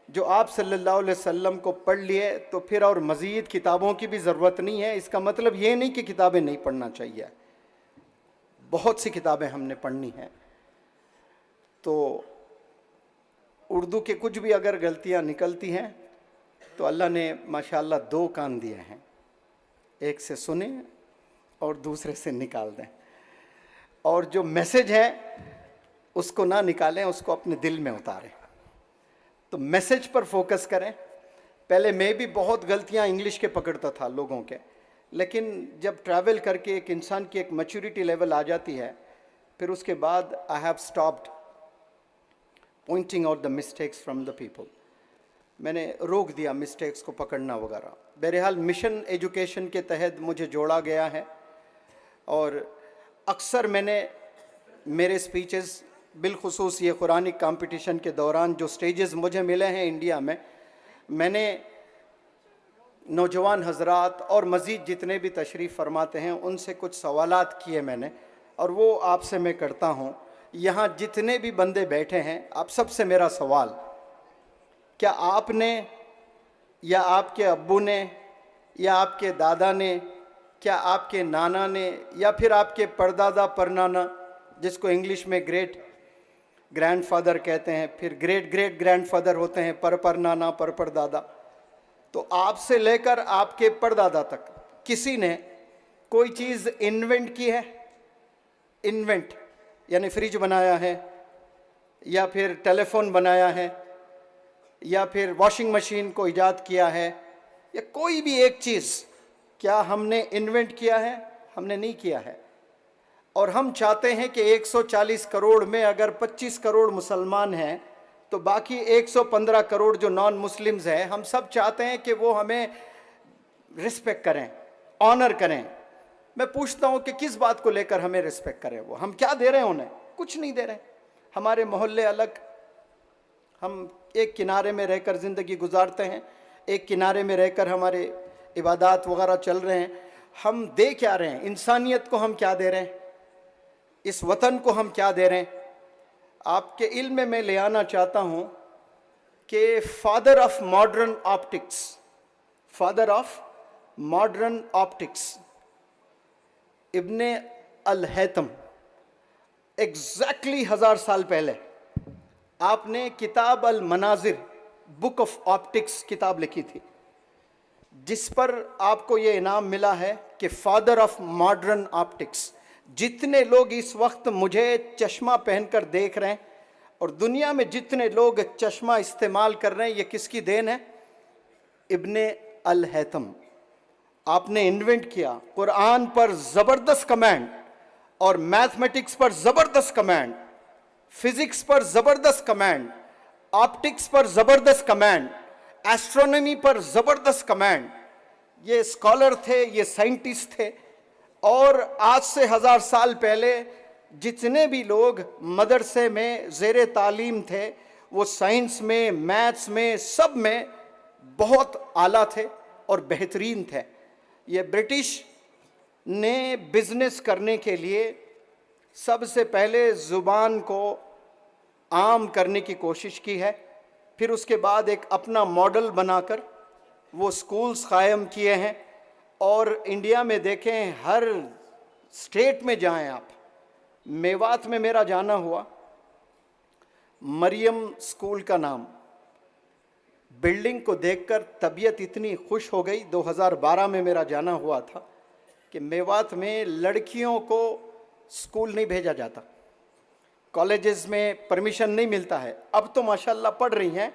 Speaker 5: جو آپ صلی اللہ علیہ وسلم کو پڑھ لیے تو پھر اور مزید کتابوں کی بھی ضرورت نہیں ہے۔ اس کا مطلب یہ نہیں کہ کتابیں نہیں پڑھنا چاہیے، بہت سی کتابیں ہم نے پڑھنی ہیں۔ تو اردو کے کچھ بھی اگر غلطیاں نکلتی ہیں تو اللہ نے ماشاءاللہ 2 کان دیے ہیں، ایک سے سنیں اور دوسرے سے نکال دیں، اور جو میسج ہے اس کو نہ نکالیں، اس کو اپنے دل میں اتاریں۔ تو میسج پر فوکس کریں۔ پہلے میں بھی بہت غلطیاں انگلش کے پکڑتا تھا لوگوں کے، لیکن جب ٹریول کر کے ایک انسان کی ایک میچورٹی لیول آ جاتی ہے، پھر اس کے بعد I have stopped pointing out the mistakes from the people. میں نے روک دیا مسٹیکس کو پکڑنا وغیرہ۔ بہرحال مشن ایجوکیشن کے تحت مجھے جوڑا گیا ہے، اور اکثر میں نے میرے سپیچز، بالخصوص یہ قرآنک کمپٹیشن کے دوران جو سٹیجز مجھے ملے ہیں انڈیا میں نے نوجوان حضرات اور مزید جتنے بھی تشریف فرماتے ہیں ان سے کچھ سوالات کیے میں نے، اور وہ آپ سے میں کرتا ہوں۔ یہاں جتنے بھی بندے بیٹھے ہیں، آپ سب سے میرا سوال، کیا آپ نے یا آپ کے ابو نے یا آپ کے دادا نے، کیا آپ کے نانا نے، یا پھر آپ کے پردادا پرنانا، جس کو انگلش میں گریٹ گرینڈ فادر کہتے ہیں، پھر گریٹ گریٹ گرینڈ فادر ہوتے ہیں، پر نانا، پر دادا، تو آپ سے لے کر آپ کے پردادا تک کسی نے کوئی چیز انوینٹ کی ہے؟ انوینٹ یعنی فریج بنایا ہے، یا پھر ٹیلی فون بنایا ہے، یا پھر واشنگ مشین کو ایجاد کیا ہے، یا کوئی بھی ایک چیز کیا ہم نے انوینٹ کیا ہے؟ ہم نے نہیں کیا ہے۔ اور ہم چاہتے ہیں کہ 140 کروڑ میں اگر 25 کروڑ مسلمان ہیں تو باقی 115 کروڑ جو نان مسلمز ہیں، ہم سب چاہتے ہیں کہ وہ ہمیں رسپیکٹ کریں، آنر کریں۔ میں پوچھتا ہوں کہ کس بات کو لے کر ہمیں رسپیکٹ کریں؟ وہ ہم کیا دے رہے ہیں انہیں؟ کچھ نہیں دے رہے۔ ہمارے محلے الگ، ہم ایک کنارے میں رہ کر زندگی گزارتے ہیں، ایک کنارے میں رہ کر ہمارے عبادات وغیرہ چل رہے ہیں۔ ہم دے کیا رہے ہیں؟ انسانیت کو ہم کیا دے رہے ہیں؟ اس وطن کو ہم کیا دے رہے ہیں؟ آپ کے علم میں لے آنا چاہتا ہوں کہ father of modern optics, father of modern optics ابن الہیثم، ایگزیکٹلی 1000 سال پہلے آپ نے کتاب المناظر، بک آف آپٹکس کتاب لکھی تھی، جس پر آپ کو یہ انعام ملا ہے کہ فادر آف ماڈرن آپٹکس۔ جتنے لوگ اس وقت مجھے چشمہ پہن کر دیکھ رہے ہیں، اور دنیا میں جتنے لوگ چشمہ استعمال کر رہے ہیں، یہ کس کی دین ہے؟ ابن الہیثم۔ آپ نے انوینٹ کیا۔ قرآن پر زبردست کمینڈ، اور میتھمیٹکس پر زبردست کمینڈ، فزکس پر زبردست کمینڈ، آپٹکس پر زبردست کمینڈ، ایسٹرونومی پر زبردست کمینڈ۔ یہ اسکالر تھے، یہ سائنٹسٹ تھے، اور آج سے 1000 سال پہلے جتنے بھی لوگ مدرسے میں زیر تعلیم تھے، وہ سائنس میں، میتھس میں، سب میں بہت اعلیٰ تھے اور بہترین تھے۔ یہ برٹش نے بزنس کرنے کے لیے سب سے پہلے زبان کو عام کرنے کی کوشش کی ہے، پھر اس کے بعد ایک اپنا ماڈل بنا کر وہ سکولز قائم کیے ہیں۔ اور انڈیا میں دیکھیں، ہر اسٹیٹ میں جائیں آپ، میوات میں میرا جانا ہوا، مریم سکول کا نام، بلڈنگ کو دیکھ کر طبیعت اتنی خوش ہو گئی۔ 2012 میں میرا جانا ہوا تھا کہ میوات میں لڑکیوں کو سکول نہیں بھیجا جاتا، کالجز میں پرمیشن نہیں ملتا ہے۔ اب تو ماشاءاللہ پڑھ رہی ہیں،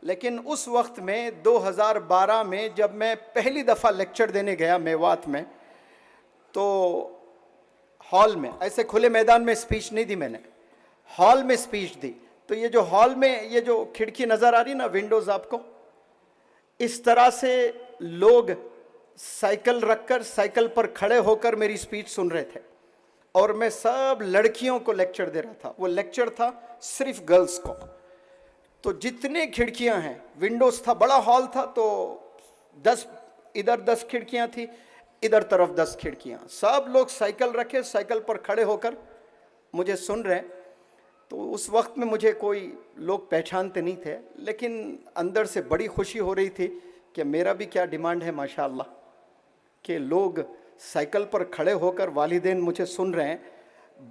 Speaker 5: لیکن اس وقت میں 2012 میں جب میں پہلی دفعہ لیکچر دینے گیا میوات میں، تو ہال میں، ایسے کھلے میدان میں سپیچ نہیں دی میں نے، ہال میں سپیچ دی۔ تو یہ جو ہال میں یہ جو کھڑکی نظر آ رہی نا، ونڈوز آپ کو، اس طرح سے لوگ سائیکل رکھ کر، سائیکل پر کھڑے ہو کر میری سپیچ سن رہے تھے۔ اور میں سب لڑکیوں کو لیکچر دے رہا تھا. وہ لیکچر تھا صرف گرلز کو. تو جتنے کھڑکیاں ہیں, ونڈوز تھا, بڑا ہال تھا, تو 10 ادھر 10 کھڑکیاں تھی, ادھر طرف 10 کھڑکیاں. سب لوگ سائیکل رکھے, سائیکل پر کھڑے ہو کر مجھے سن رہے ہیں. تو اس وقت میں مجھے کوئی لوگ پہچانتے نہیں تھے, لیکن اندر سے بڑی خوشی ہو رہی تھی کہ میرا بھی کیا ڈیمانڈ ہے ماشاءاللہ, کہ لوگ سائیکل پر کھڑے ہو کر والدین مجھے سن رہے ہیں.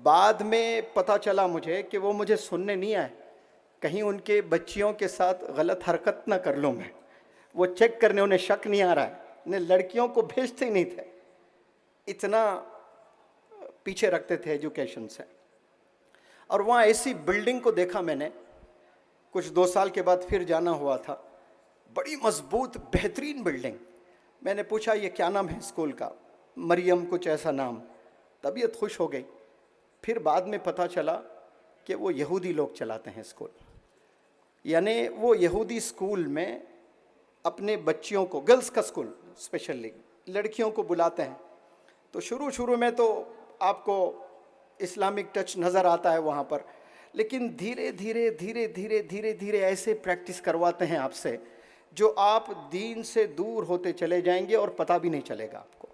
Speaker 5: بعد میں پتہ چلا مجھے کہ وہ مجھے سننے نہیں آئے, کہیں ان کے بچیوں کے ساتھ غلط حرکت نہ کر لوں میں. وہ چیک کرنے, انہیں شک نہیں آ رہا ہے, انہیں لڑکیوں کو بھیجتے ہی نہیں تھے, اتنا پیچھے رکھتے تھے ایجوکیشن سے. اور وہاں ایسی بلڈنگ کو دیکھا میں نے, کچھ 2 سال کے بعد پھر جانا ہوا تھا, بڑی مضبوط بہترین بلڈنگ. میں نے پوچھا یہ کیا نام ہے اسکول کا؟ مریم کچھ ایسا نام. طبیعت خوش ہو گئی. پھر بعد میں پتہ چلا کہ وہ یہودی لوگ چلاتے ہیں اسکول. یعنی وہ یہودی اسکول میں اپنے بچیوں کو, گرلز کا اسکول اسپیشلی, لڑکیوں کو بلاتے ہیں. تو شروع میں تو آپ کو اسلامک ٹچ نظر آتا ہے وہاں پر, لیکن دھیرے دھیرے ایسے پریکٹس کرواتے ہیں آپ سے جو آپ دین سے دور ہوتے چلے جائیں گے اور پتہ بھی نہیں چلے گا آپ کو.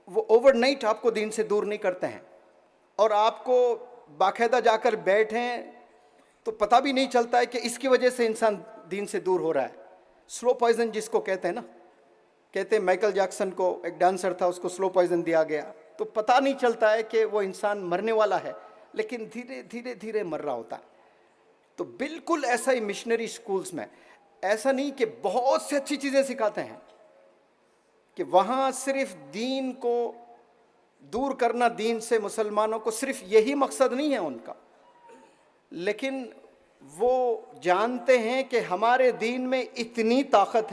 Speaker 5: وہ اوور نائٹ آپ کو دین سے دور نہیں کرتے ہیں, اور آپ کو باقاعدہ جا کر بیٹھیں تو پتہ بھی نہیں چلتا ہے کہ اس کی وجہ سے انسان دین سے دور ہو رہا ہے. سلو پوائزن جس کو کہتے ہیں نا, کہتے ہیں مائیکل جیکسن کو, ایک ڈانسر تھا, اس کو سلو پوائزن دیا گیا, تو پتہ نہیں چلتا ہے کہ وہ انسان مرنے والا ہے, لیکن دھیرے مر رہا ہوتا ہے. تو بالکل ایسا ہی مشنری سکولز میں, ایسا نہیں کہ بہت سے اچھی چیزیں سکھاتے ہیں, کہ وہاں صرف دین کو دور کرنا, دین سے مسلمانوں کو, صرف یہی مقصد نہیں ہے ان کا, لیکن وہ جانتے ہیں کہ ہمارے دین میں اتنی طاقت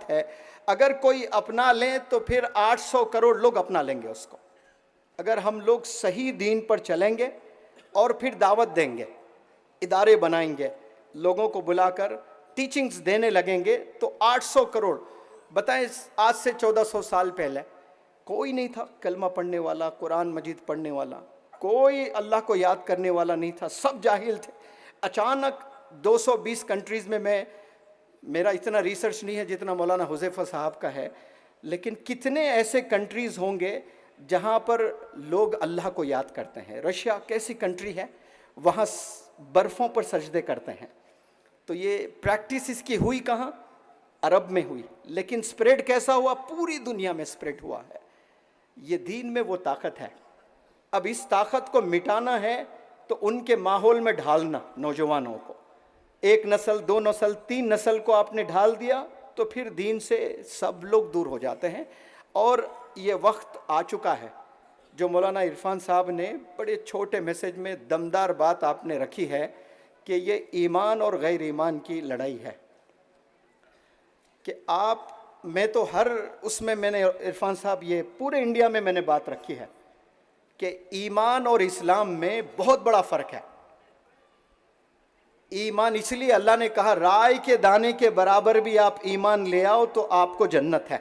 Speaker 5: ہے, اگر کوئی اپنا لیں تو پھر 800 کروڑ لوگ اپنا لیں گے اس کو. اگر ہم لوگ صحیح دین پر چلیں گے اور پھر دعوت دیں گے, ادارے بنائیں گے, لوگوں کو بلا کر ٹیچنگز دینے لگیں گے, تو 800 کروڑ. بتائیں آج سے 1400 سال پہلے کوئی نہیں تھا کلمہ پڑھنے والا, قرآن مجید پڑھنے والا, کوئی اللہ کو یاد کرنے والا نہیں تھا, سب جاہل تھے. اچانک 220 کنٹریز میں میرا اتنا ریسرچ نہیں ہے جتنا مولانا حذیفہ صاحب کا ہے, لیکن کتنے ایسے کنٹریز ہوں گے جہاں پر لوگ اللہ کو یاد کرتے ہیں. رشیا کیسی کنٹری ہے, وہاں برفوں پر سجدے کرتے ہیں. تو یہ پریکٹس اس کی ہوئی کہاں؟ عرب میں ہوئی, لیکن سپریڈ کیسا ہوا؟ پوری دنیا میں سپریڈ ہوا ہے. یہ دین میں وہ طاقت ہے. اب اس طاقت کو مٹانا ہے تو ان کے ماحول میں ڈھالنا نوجوانوں کو. 1 نسل 2 نسل 3 نسل کو آپ نے ڈھال دیا تو پھر دین سے سب لوگ دور ہو جاتے ہیں. اور یہ وقت آ چکا ہے جو مولانا عرفان صاحب نے بڑے چھوٹے میسج میں دمدار بات آپ نے رکھی ہے, کہ یہ ایمان اور غیر ایمان کی لڑائی ہے. کہ میں تو ہر اس میں نے عرفان صاحب, یہ پورے انڈیا میں نے بات رکھی ہے کہ ایمان اور اسلام میں بہت بڑا فرق ہے. ایمان اس لیے اللہ نے کہا رائی کے دانے کے برابر بھی آپ ایمان لے آؤ تو آپ کو جنت ہے.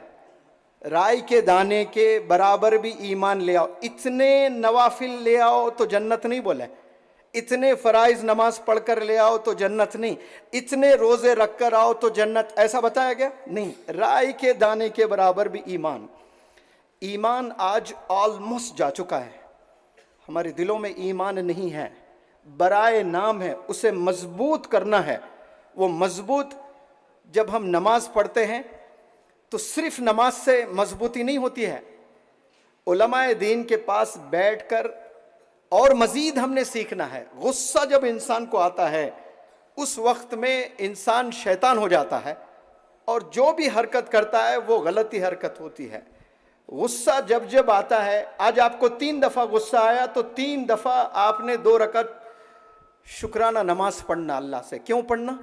Speaker 5: رائی کے دانے کے برابر بھی ایمان لے آؤ. اتنے نوافل لے آؤ تو جنت نہیں بولے, اتنے فرائض نماز پڑھ کر لے آؤ تو جنت نہیں, اتنے روزے رکھ کر آؤ تو جنت, ایسا بتایا گیا نہیں. رائی کے دانے کے برابر بھی ایمان. ایمان آج آلموسٹ جا چکا ہے, ہمارے دلوں میں ایمان نہیں ہے, برائے نام ہے, اسے مضبوط کرنا ہے. وہ مضبوط جب ہم نماز پڑھتے ہیں تو صرف نماز سے مضبوطی نہیں ہوتی ہے. علماء دین کے پاس بیٹھ کر اور مزید ہم نے سیکھنا ہے. غصہ جب انسان کو آتا ہے اس وقت میں انسان شیطان ہو جاتا ہے, اور جو بھی حرکت کرتا ہے وہ غلطی حرکت ہوتی ہے. غصہ جب آتا ہے, آج آپ کو 3 دفعہ غصہ آیا تو 3 دفعہ آپ نے 2 رکعت شکرانہ نماز پڑھنا اللہ سے. کیوں پڑھنا؟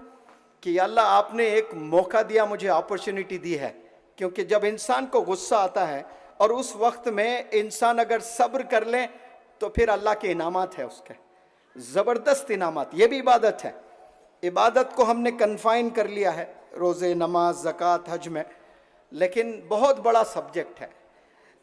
Speaker 5: کہ یا اللہ آپ نے ایک موقع دیا, مجھے اپرچونٹی دی ہے. کیونکہ جب انسان کو غصہ آتا ہے اور اس وقت میں انسان اگر صبر کر لے تو پھر اللہ کے انعامات ہیں, اس کے زبردست انعامات. یہ بھی عبادت ہے. عبادت کو ہم نے کنفائن کر لیا ہے روزے, نماز, زکوٰۃ, حج میں, لیکن بہت بڑا سبجیکٹ ہے.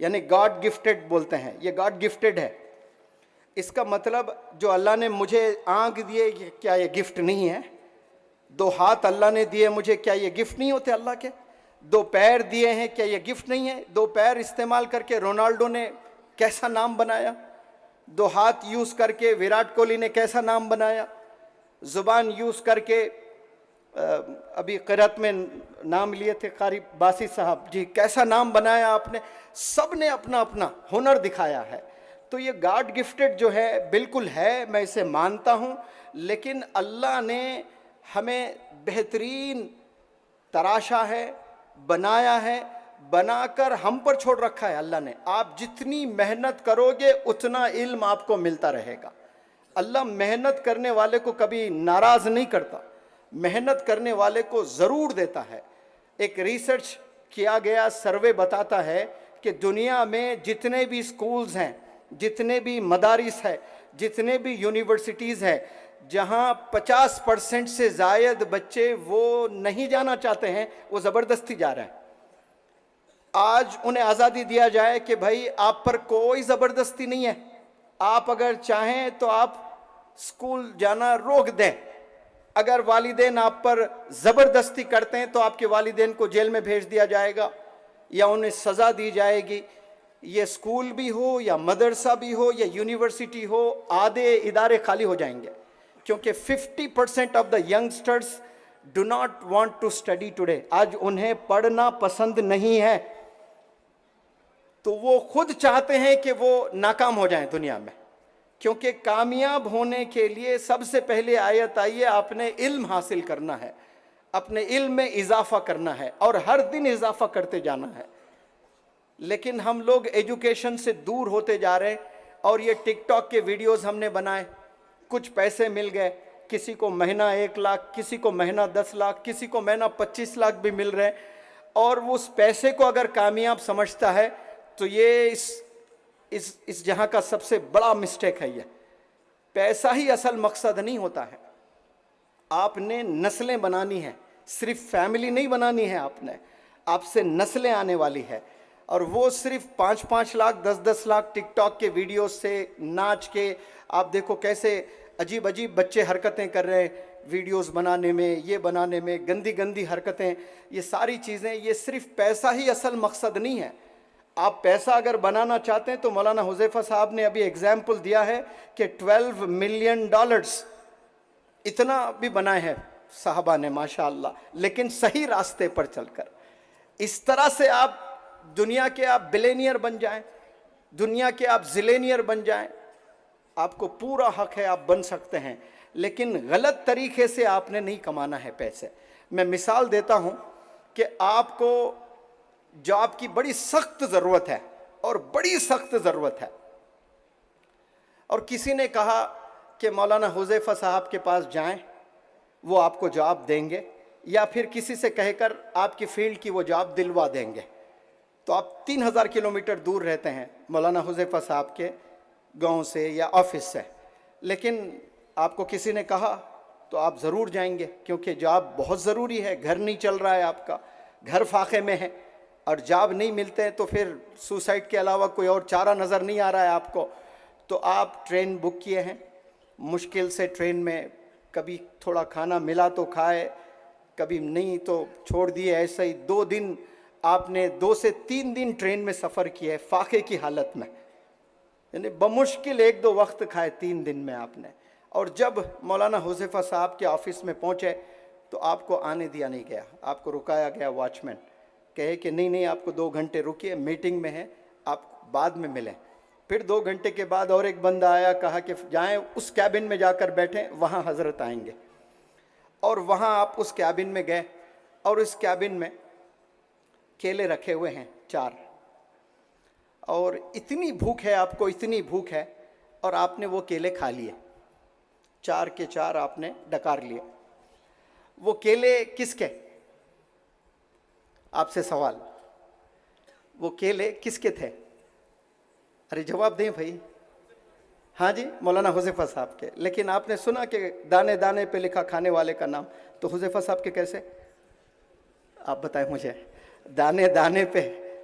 Speaker 5: یعنی گاڈ گفٹڈ بولتے ہیں, یہ گاڈ گفٹڈ ہے. اس کا مطلب جو اللہ نے مجھے آنکھ دیے کیا یہ گفٹ نہیں ہے؟ 2 ہاتھ اللہ نے دیے مجھے, کیا یہ گفٹ نہیں ہوتے اللہ کے؟ 2 پیر دیے ہیں, کیا یہ گفٹ نہیں ہے؟ 2 پیر استعمال کر کے رونالڈو نے کیسا نام بنایا, 2 ہاتھ یوز کر کے وراٹ کوہلی نے کیسا نام بنایا, زبان یوز کر کے ابھی قرأت میں نام لیے تھے قاری باسی صاحب جی, کیسا نام بنایا آپ نے. سب نے اپنا اپنا ہنر دکھایا ہے. تو یہ گاڈ گفٹڈ جو ہے بالکل ہے, میں اسے مانتا ہوں, لیکن اللہ نے ہمیں بہترین تراشا ہے, بنایا ہے, بنا کر ہم پر چھوڑ رکھا ہے اللہ نے. آپ جتنی محنت کرو گے اتنا علم آپ کو ملتا رہے گا. اللہ محنت کرنے والے کو کبھی ناراض نہیں کرتا, محنت کرنے والے کو ضرور دیتا ہے. ایک ریسرچ کیا گیا سروے بتاتا ہے کہ دنیا میں جتنے بھی سکولز ہیں, جتنے بھی مدارس ہیں, جتنے بھی یونیورسٹیز ہیں, جہاں 50% سے زائد بچے وہ نہیں جانا چاہتے ہیں, وہ زبردستی جا رہے ہیں. آج انہیں آزادی دیا جائے کہ بھائی آپ پر کوئی زبردستی نہیں ہے, آپ اگر چاہیں تو آپ سکول جانا روک دیں. اگر والدین آپ پر زبردستی کرتے ہیں تو آپ کے والدین کو جیل میں بھیج دیا جائے گا یا انہیں سزا دی جائے گی. یہ سکول بھی ہو یا مدرسہ بھی ہو یا یونیورسٹی ہو, آدھے ادارے خالی ہو جائیں گے, کیونکہ 50% of the youngsters do not want to study today. آج انہیں پڑھنا پسند نہیں ہے, تو وہ خود چاہتے ہیں کہ وہ ناکام ہو جائیں دنیا میں, کیونکہ کامیاب ہونے کے لیے سب سے پہلے آیت آئی ہے آپ نے علم حاصل کرنا ہے, اپنے علم میں اضافہ کرنا ہے اور ہر دن اضافہ کرتے جانا ہے. لیکن ہم لوگ ایجوکیشن سے دور ہوتے جا رہے ہیں, اور یہ ٹک ٹاک کے ویڈیوز ہم نے بنائے, کچھ پیسے مل گئے, کسی کو مہینہ 1 لاکھ, کسی کو مہینہ 10 لاکھ, کسی کو مہینہ 25 لاکھ بھی مل رہے ہیں, اور وہ اس پیسے کو اگر کامیاب سمجھتا ہے تو یہ اس جہاں کا سب سے بڑا مسٹیک ہے. یہ پیسہ ہی اصل مقصد نہیں ہوتا ہے. آپ نے نسلیں بنانی ہیں, صرف فیملی نہیں بنانی ہے, آپ سے نسلیں آنے والی ہے. اور وہ صرف 5-5 لاکھ 10-10 لاکھ ٹک ٹاک کے ویڈیوز سے ناچ کے, آپ دیکھو کیسے عجیب عجیب بچے حرکتیں کر رہے ہیں ویڈیوز بنانے میں, یہ بنانے میں, گندی گندی حرکتیں, یہ ساری چیزیں. یہ صرف پیسہ ہی اصل مقصد نہیں ہے. آپ پیسہ اگر بنانا چاہتے ہیں تو مولانا حذیفہ صاحب نے ابھی ایگزامپل دیا ہے کہ $12 ملین اتنا بھی بنائے ہیں صحابہ نے ماشاءاللہ, لیکن صحیح راستے پر چل کر. اس طرح سے آپ دنیا کے آپ بلینئر بن جائیں, دنیا کے آپ زلینئر بن جائیں, آپ کو پورا حق ہے, آپ بن سکتے ہیں, لیکن غلط طریقے سے آپ نے نہیں کمانا ہے پیسے. میں مثال دیتا ہوں کہ آپ کو جاب کی بڑی سخت ضرورت ہے, اور بڑی سخت ضرورت ہے, اور کسی نے کہا کہ مولانا حذیفہ صاحب کے پاس جائیں, وہ آپ کو جاب دیں گے, یا پھر کسی سے کہہ کر آپ کی فیلڈ کی وہ جاب دلوا دیں گے. تو آپ 3000 کلومیٹر دور رہتے ہیں مولانا حذیفہ صاحب کے گاؤں سے یا آفس سے, لیکن آپ کو کسی نے کہا تو آپ ضرور جائیں گے, کیونکہ جاب بہت ضروری ہے. گھر نہیں چل رہا ہے, آپ کا گھر فاقے میں ہے, اور جاب نہیں ملتے ہیں تو پھر سوسائڈ کے علاوہ کوئی اور چارہ نظر نہیں آ رہا ہے آپ کو. تو آپ ٹرین بک کیے ہیں, مشکل سے ٹرین میں کبھی تھوڑا کھانا ملا تو کھائے, کبھی نہیں تو چھوڑ دیے. ایسا ہی 2 دن آپ نے 2 سے 3 دن ٹرین میں سفر کیا ہے فاقے کی حالت میں, یعنی بمشکل 1-2 وقت کھائے 3 دن میں آپ نے. اور جب مولانا حذیفہ صاحب کے آفس میں پہنچے تو آپ کو آنے دیا نہیں گیا, آپ کو رکایا گیا. واچ مین کہے کہ نہیں آپ کو 2 گھنٹے رکیے, میٹنگ میں ہیں, آپ بعد میں ملیں. پھر 2 گھنٹے کے بعد اور ایک بندہ آیا, کہا کہ جائیں اس کیبن میں جا کر بیٹھیں, وہاں حضرت آئیں گے. اور وہاں آپ اس کیبن میں گئے, اور اس کیبن میں کیلے رکھے ہوئے ہیں 4, اور اتنی بھوک ہے آپ کو, اتنی بھوک ہے, اور آپ نے وہ کیلے کھا لیے, 4 کے 4 آپ نے ڈکار لیے. وہ کیلے کس کے؟ آپ سے سوال, وہ کیلے کس کے تھے؟ ارے جواب دیں بھائی. ہاں جی, مولانا حذیفہ صاحب کے. لیکن آپ نے سنا کہ دانے دانے پہ لکھا کھانے والے کا نام, تو حذیفہ صاحب کے کیسے؟ آپ بتائیں مجھے. دانے دانے پہ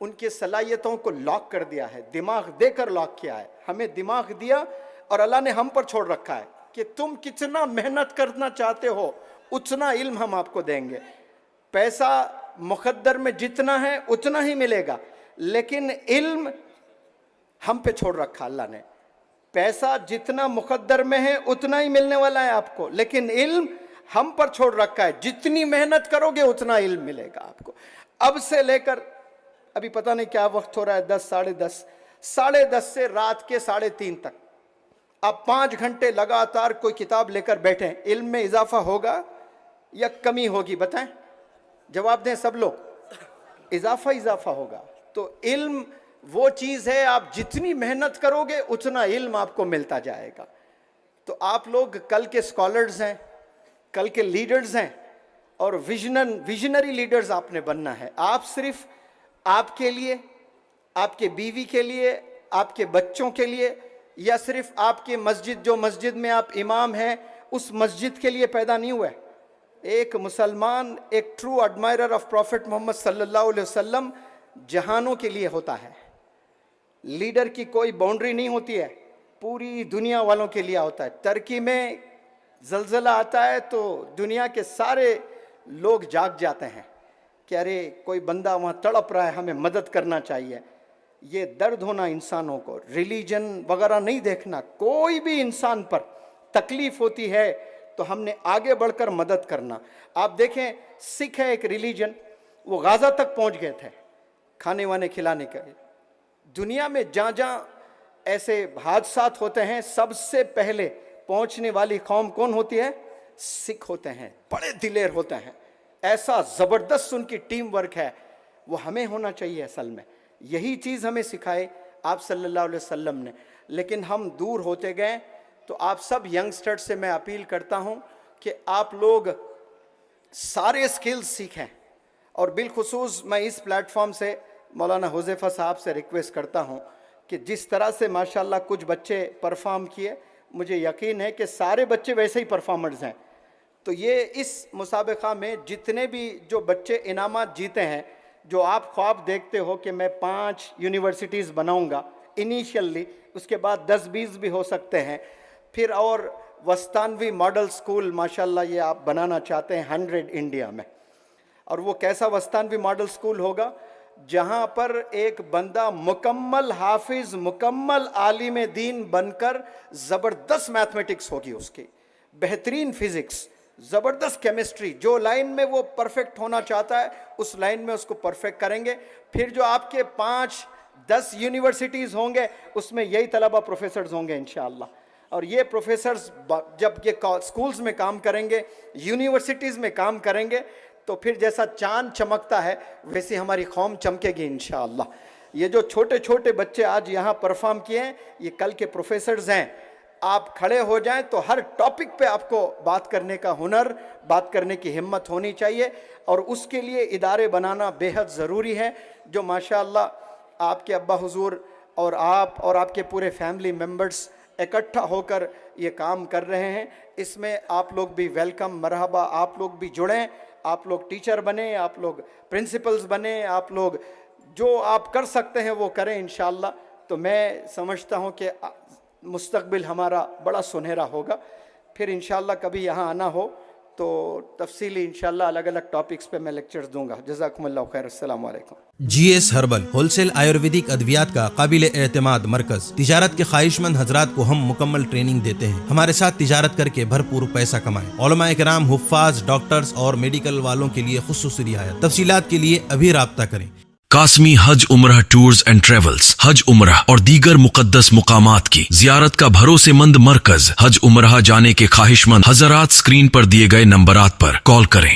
Speaker 5: ان کی صلاحیتوں کو لاک کر دیا ہے, دماغ دے کر لاک کیا ہے. ہمیں دماغ دیا اور اللہ نے ہم پر چھوڑ رکھا ہے کہ تم کتنا محنت کرنا چاہتے ہو اتنا علم ہم آپ کو دیں گے. پیسہ مقدر میں جتنا ہے اتنا ہی ملے گا, لیکن علم ہم پہ چھوڑ رکھا اللہ نے. پیسہ جتنا مقدر میں ہے اتنا ہی ملنے والا ہے آپ کو, لیکن علم ہم پر چھوڑ رکھا ہے. جتنی محنت کرو گے اتنا علم ملے گا آپ کو. اب سے لے کر ابھی پتہ نہیں کیا وقت ہو رہا ہے, 10 ساڑھے 10 سے رات کے 3:30 تک آپ 5 گھنٹے لگاتار کوئی کتاب لے کر بیٹھیں, علم میں اضافہ ہوگا یا کمی ہوگی؟ بتائیں, جواب دیں سب لوگ. اضافہ ہوگا. تو علم وہ چیز ہے, آپ جتنی محنت کرو گے اتنا علم آپ کو ملتا جائے گا. تو آپ لوگ کل کے اسکالرز ہیں, کل کے لیڈرز ہیں, اور ویژنری لیڈرز آپ نے بننا ہے. آپ صرف آپ کے لیے, آپ کے بیوی کے لیے, آپ کے بچوں کے لیے, یا صرف آپ کی مسجد, جو مسجد میں آپ امام ہیں اس مسجد کے لیے پیدا نہیں ہوئے. ایک مسلمان, ایک ٹرو ایڈمائرر آف پروفٹ محمد صلی اللہ علیہ وسلم جہانوں کے لیے ہوتا ہے. لیڈر کی کوئی باؤنڈری نہیں ہوتی ہے, پوری دنیا والوں کے لیے ہوتا ہے. ترکی میں زلزلہ آتا ہے تو دنیا کے سارے لوگ جاگ جاتے ہیں کہ ارے کوئی بندہ وہاں تڑپ رہا ہے, ہمیں مدد کرنا چاہیے. یہ درد ہونا انسانوں کو, ریلیجن وغیرہ نہیں دیکھنا. کوئی بھی انسان پر تکلیف ہوتی ہے تو ہم نے آگے بڑھ کر مدد کرنا. آپ دیکھیں, سکھ ہے ایک ریلیجن, وہ غازہ تک پہنچ گئے تھے کھانے وانے کھلانے کے. دنیا میں جہاں جہاں ایسے حادثات ہوتے ہیں سب سے پہلے پہنچنے والی قوم کون ہوتی ہے؟ سکھ ہوتے ہیں. بڑے دلیر ہوتے ہیں, ایسا زبردست ان کی ٹیم ورک ہے. وہ ہمیں ہونا چاہیے. اصل میں یہی چیز ہمیں سکھائے آپ صلی اللہ علیہ وسلم نے. لیکن ہم دور ہوتے گئے. تو آپ سب ینگسٹر سے میں اپیل کرتا ہوں کہ آپ لوگ سارے سکلز سیکھیں, اور بالخصوص میں اس پلیٹ فارم سے مولانا حذیفہ صاحب سے ریکویسٹ کرتا ہوں کہ جس طرح سے ماشاءاللہ کچھ بچے پرفارم کیے, مجھے یقین ہے کہ سارے بچے ویسے ہی پرفارمرز ہیں. تو یہ اس مسابقہ میں جتنے بھی جو بچے انعامات جیتے ہیں, جو آپ خواب دیکھتے ہو کہ میں 5 یونیورسٹیز بناؤں گا انیشیلی, اس کے بعد 10-20 بھی ہو سکتے ہیں, پھر اور وسطانوی ماڈل سکول ماشاءاللہ یہ آپ بنانا چاہتے ہیں 100 انڈیا میں. اور وہ کیسا وسطانوی ماڈل سکول ہوگا؟ جہاں پر ایک بندہ مکمل حافظ, مکمل عالم دین بن کر زبردست میتھمیٹکس ہوگی اس کی, بہترین فزکس, زبردست کیمسٹری. جو لائن میں وہ پرفیکٹ ہونا چاہتا ہے اس لائن میں اس کو پرفیکٹ کریں گے. پھر جو آپ کے 5-10 یونیورسٹیز ہوں گے اس میں یہی طلبہ پروفیسرز ہوں گے انشاءاللہ. اور یہ پروفیسرز جب یہ اسکولز میں کام کریں گے, یونیورسٹیز میں کام کریں گے, تو پھر جیسا چاند چمکتا ہے ویسی ہماری قوم چمکے گی انشاءاللہ. یہ جو چھوٹے چھوٹے بچے آج یہاں پرفارم کیے ہیں یہ کل کے پروفیسرز ہیں. آپ کھڑے ہو جائیں تو ہر ٹاپک پہ آپ کو بات کرنے کا ہنر, بات کرنے کی ہمت ہونی چاہیے, اور اس کے لیے ادارے بنانا بے حد ضروری ہے. جو ماشاءاللہ آپ کے ابا حضور اور آپ کے پورے فیملی ممبرز اکٹھا ہو کر یہ کام کر رہے ہیں, اس میں آپ لوگ بھی ویلکم, مرحبا. آپ لوگ بھی جڑیں, آپ لوگ ٹیچر بنیں, آپ لوگ پرنسپلز بنیں, آپ لوگ جو آپ کر سکتے ہیں وہ کریں انشاءاللہ. تو میں سمجھتا ہوں کہ مستقبل ہمارا بڑا سنہرا ہوگا. پھر انشاءاللہ کبھی یہاں آنا ہو تو تفصیلی انشاءاللہ الگ الگ ٹاپکس پہ میں لیکچرز دوں گا. جزاکم اللہ خیر. السلام علیکم.
Speaker 6: G S herbal wholesale Ayurvedic ادویات کا قابل اعتماد مرکز. تجارت کے خواہش مند حضرات کو ہم مکمل ٹریننگ دیتے ہیں. ہمارے ساتھ تجارت کر کے بھرپور پیسہ کمائیں. علماء کرام, حفاظ, ڈاکٹرز اور میڈیکل والوں کے لیے خصوصی رعایت. تفصیلات کے لیے ابھی رابطہ کریں.
Speaker 7: قاسمی حج عمرہ ٹورز اینڈ ٹریولز حج عمرہ اور دیگر مقدس مقامات کی زیارت کا بھروسے مند مرکز. حج عمرہ جانے کے خواہش مند حضرات اسکرین پر دیے گئے نمبرات پر کال کریں.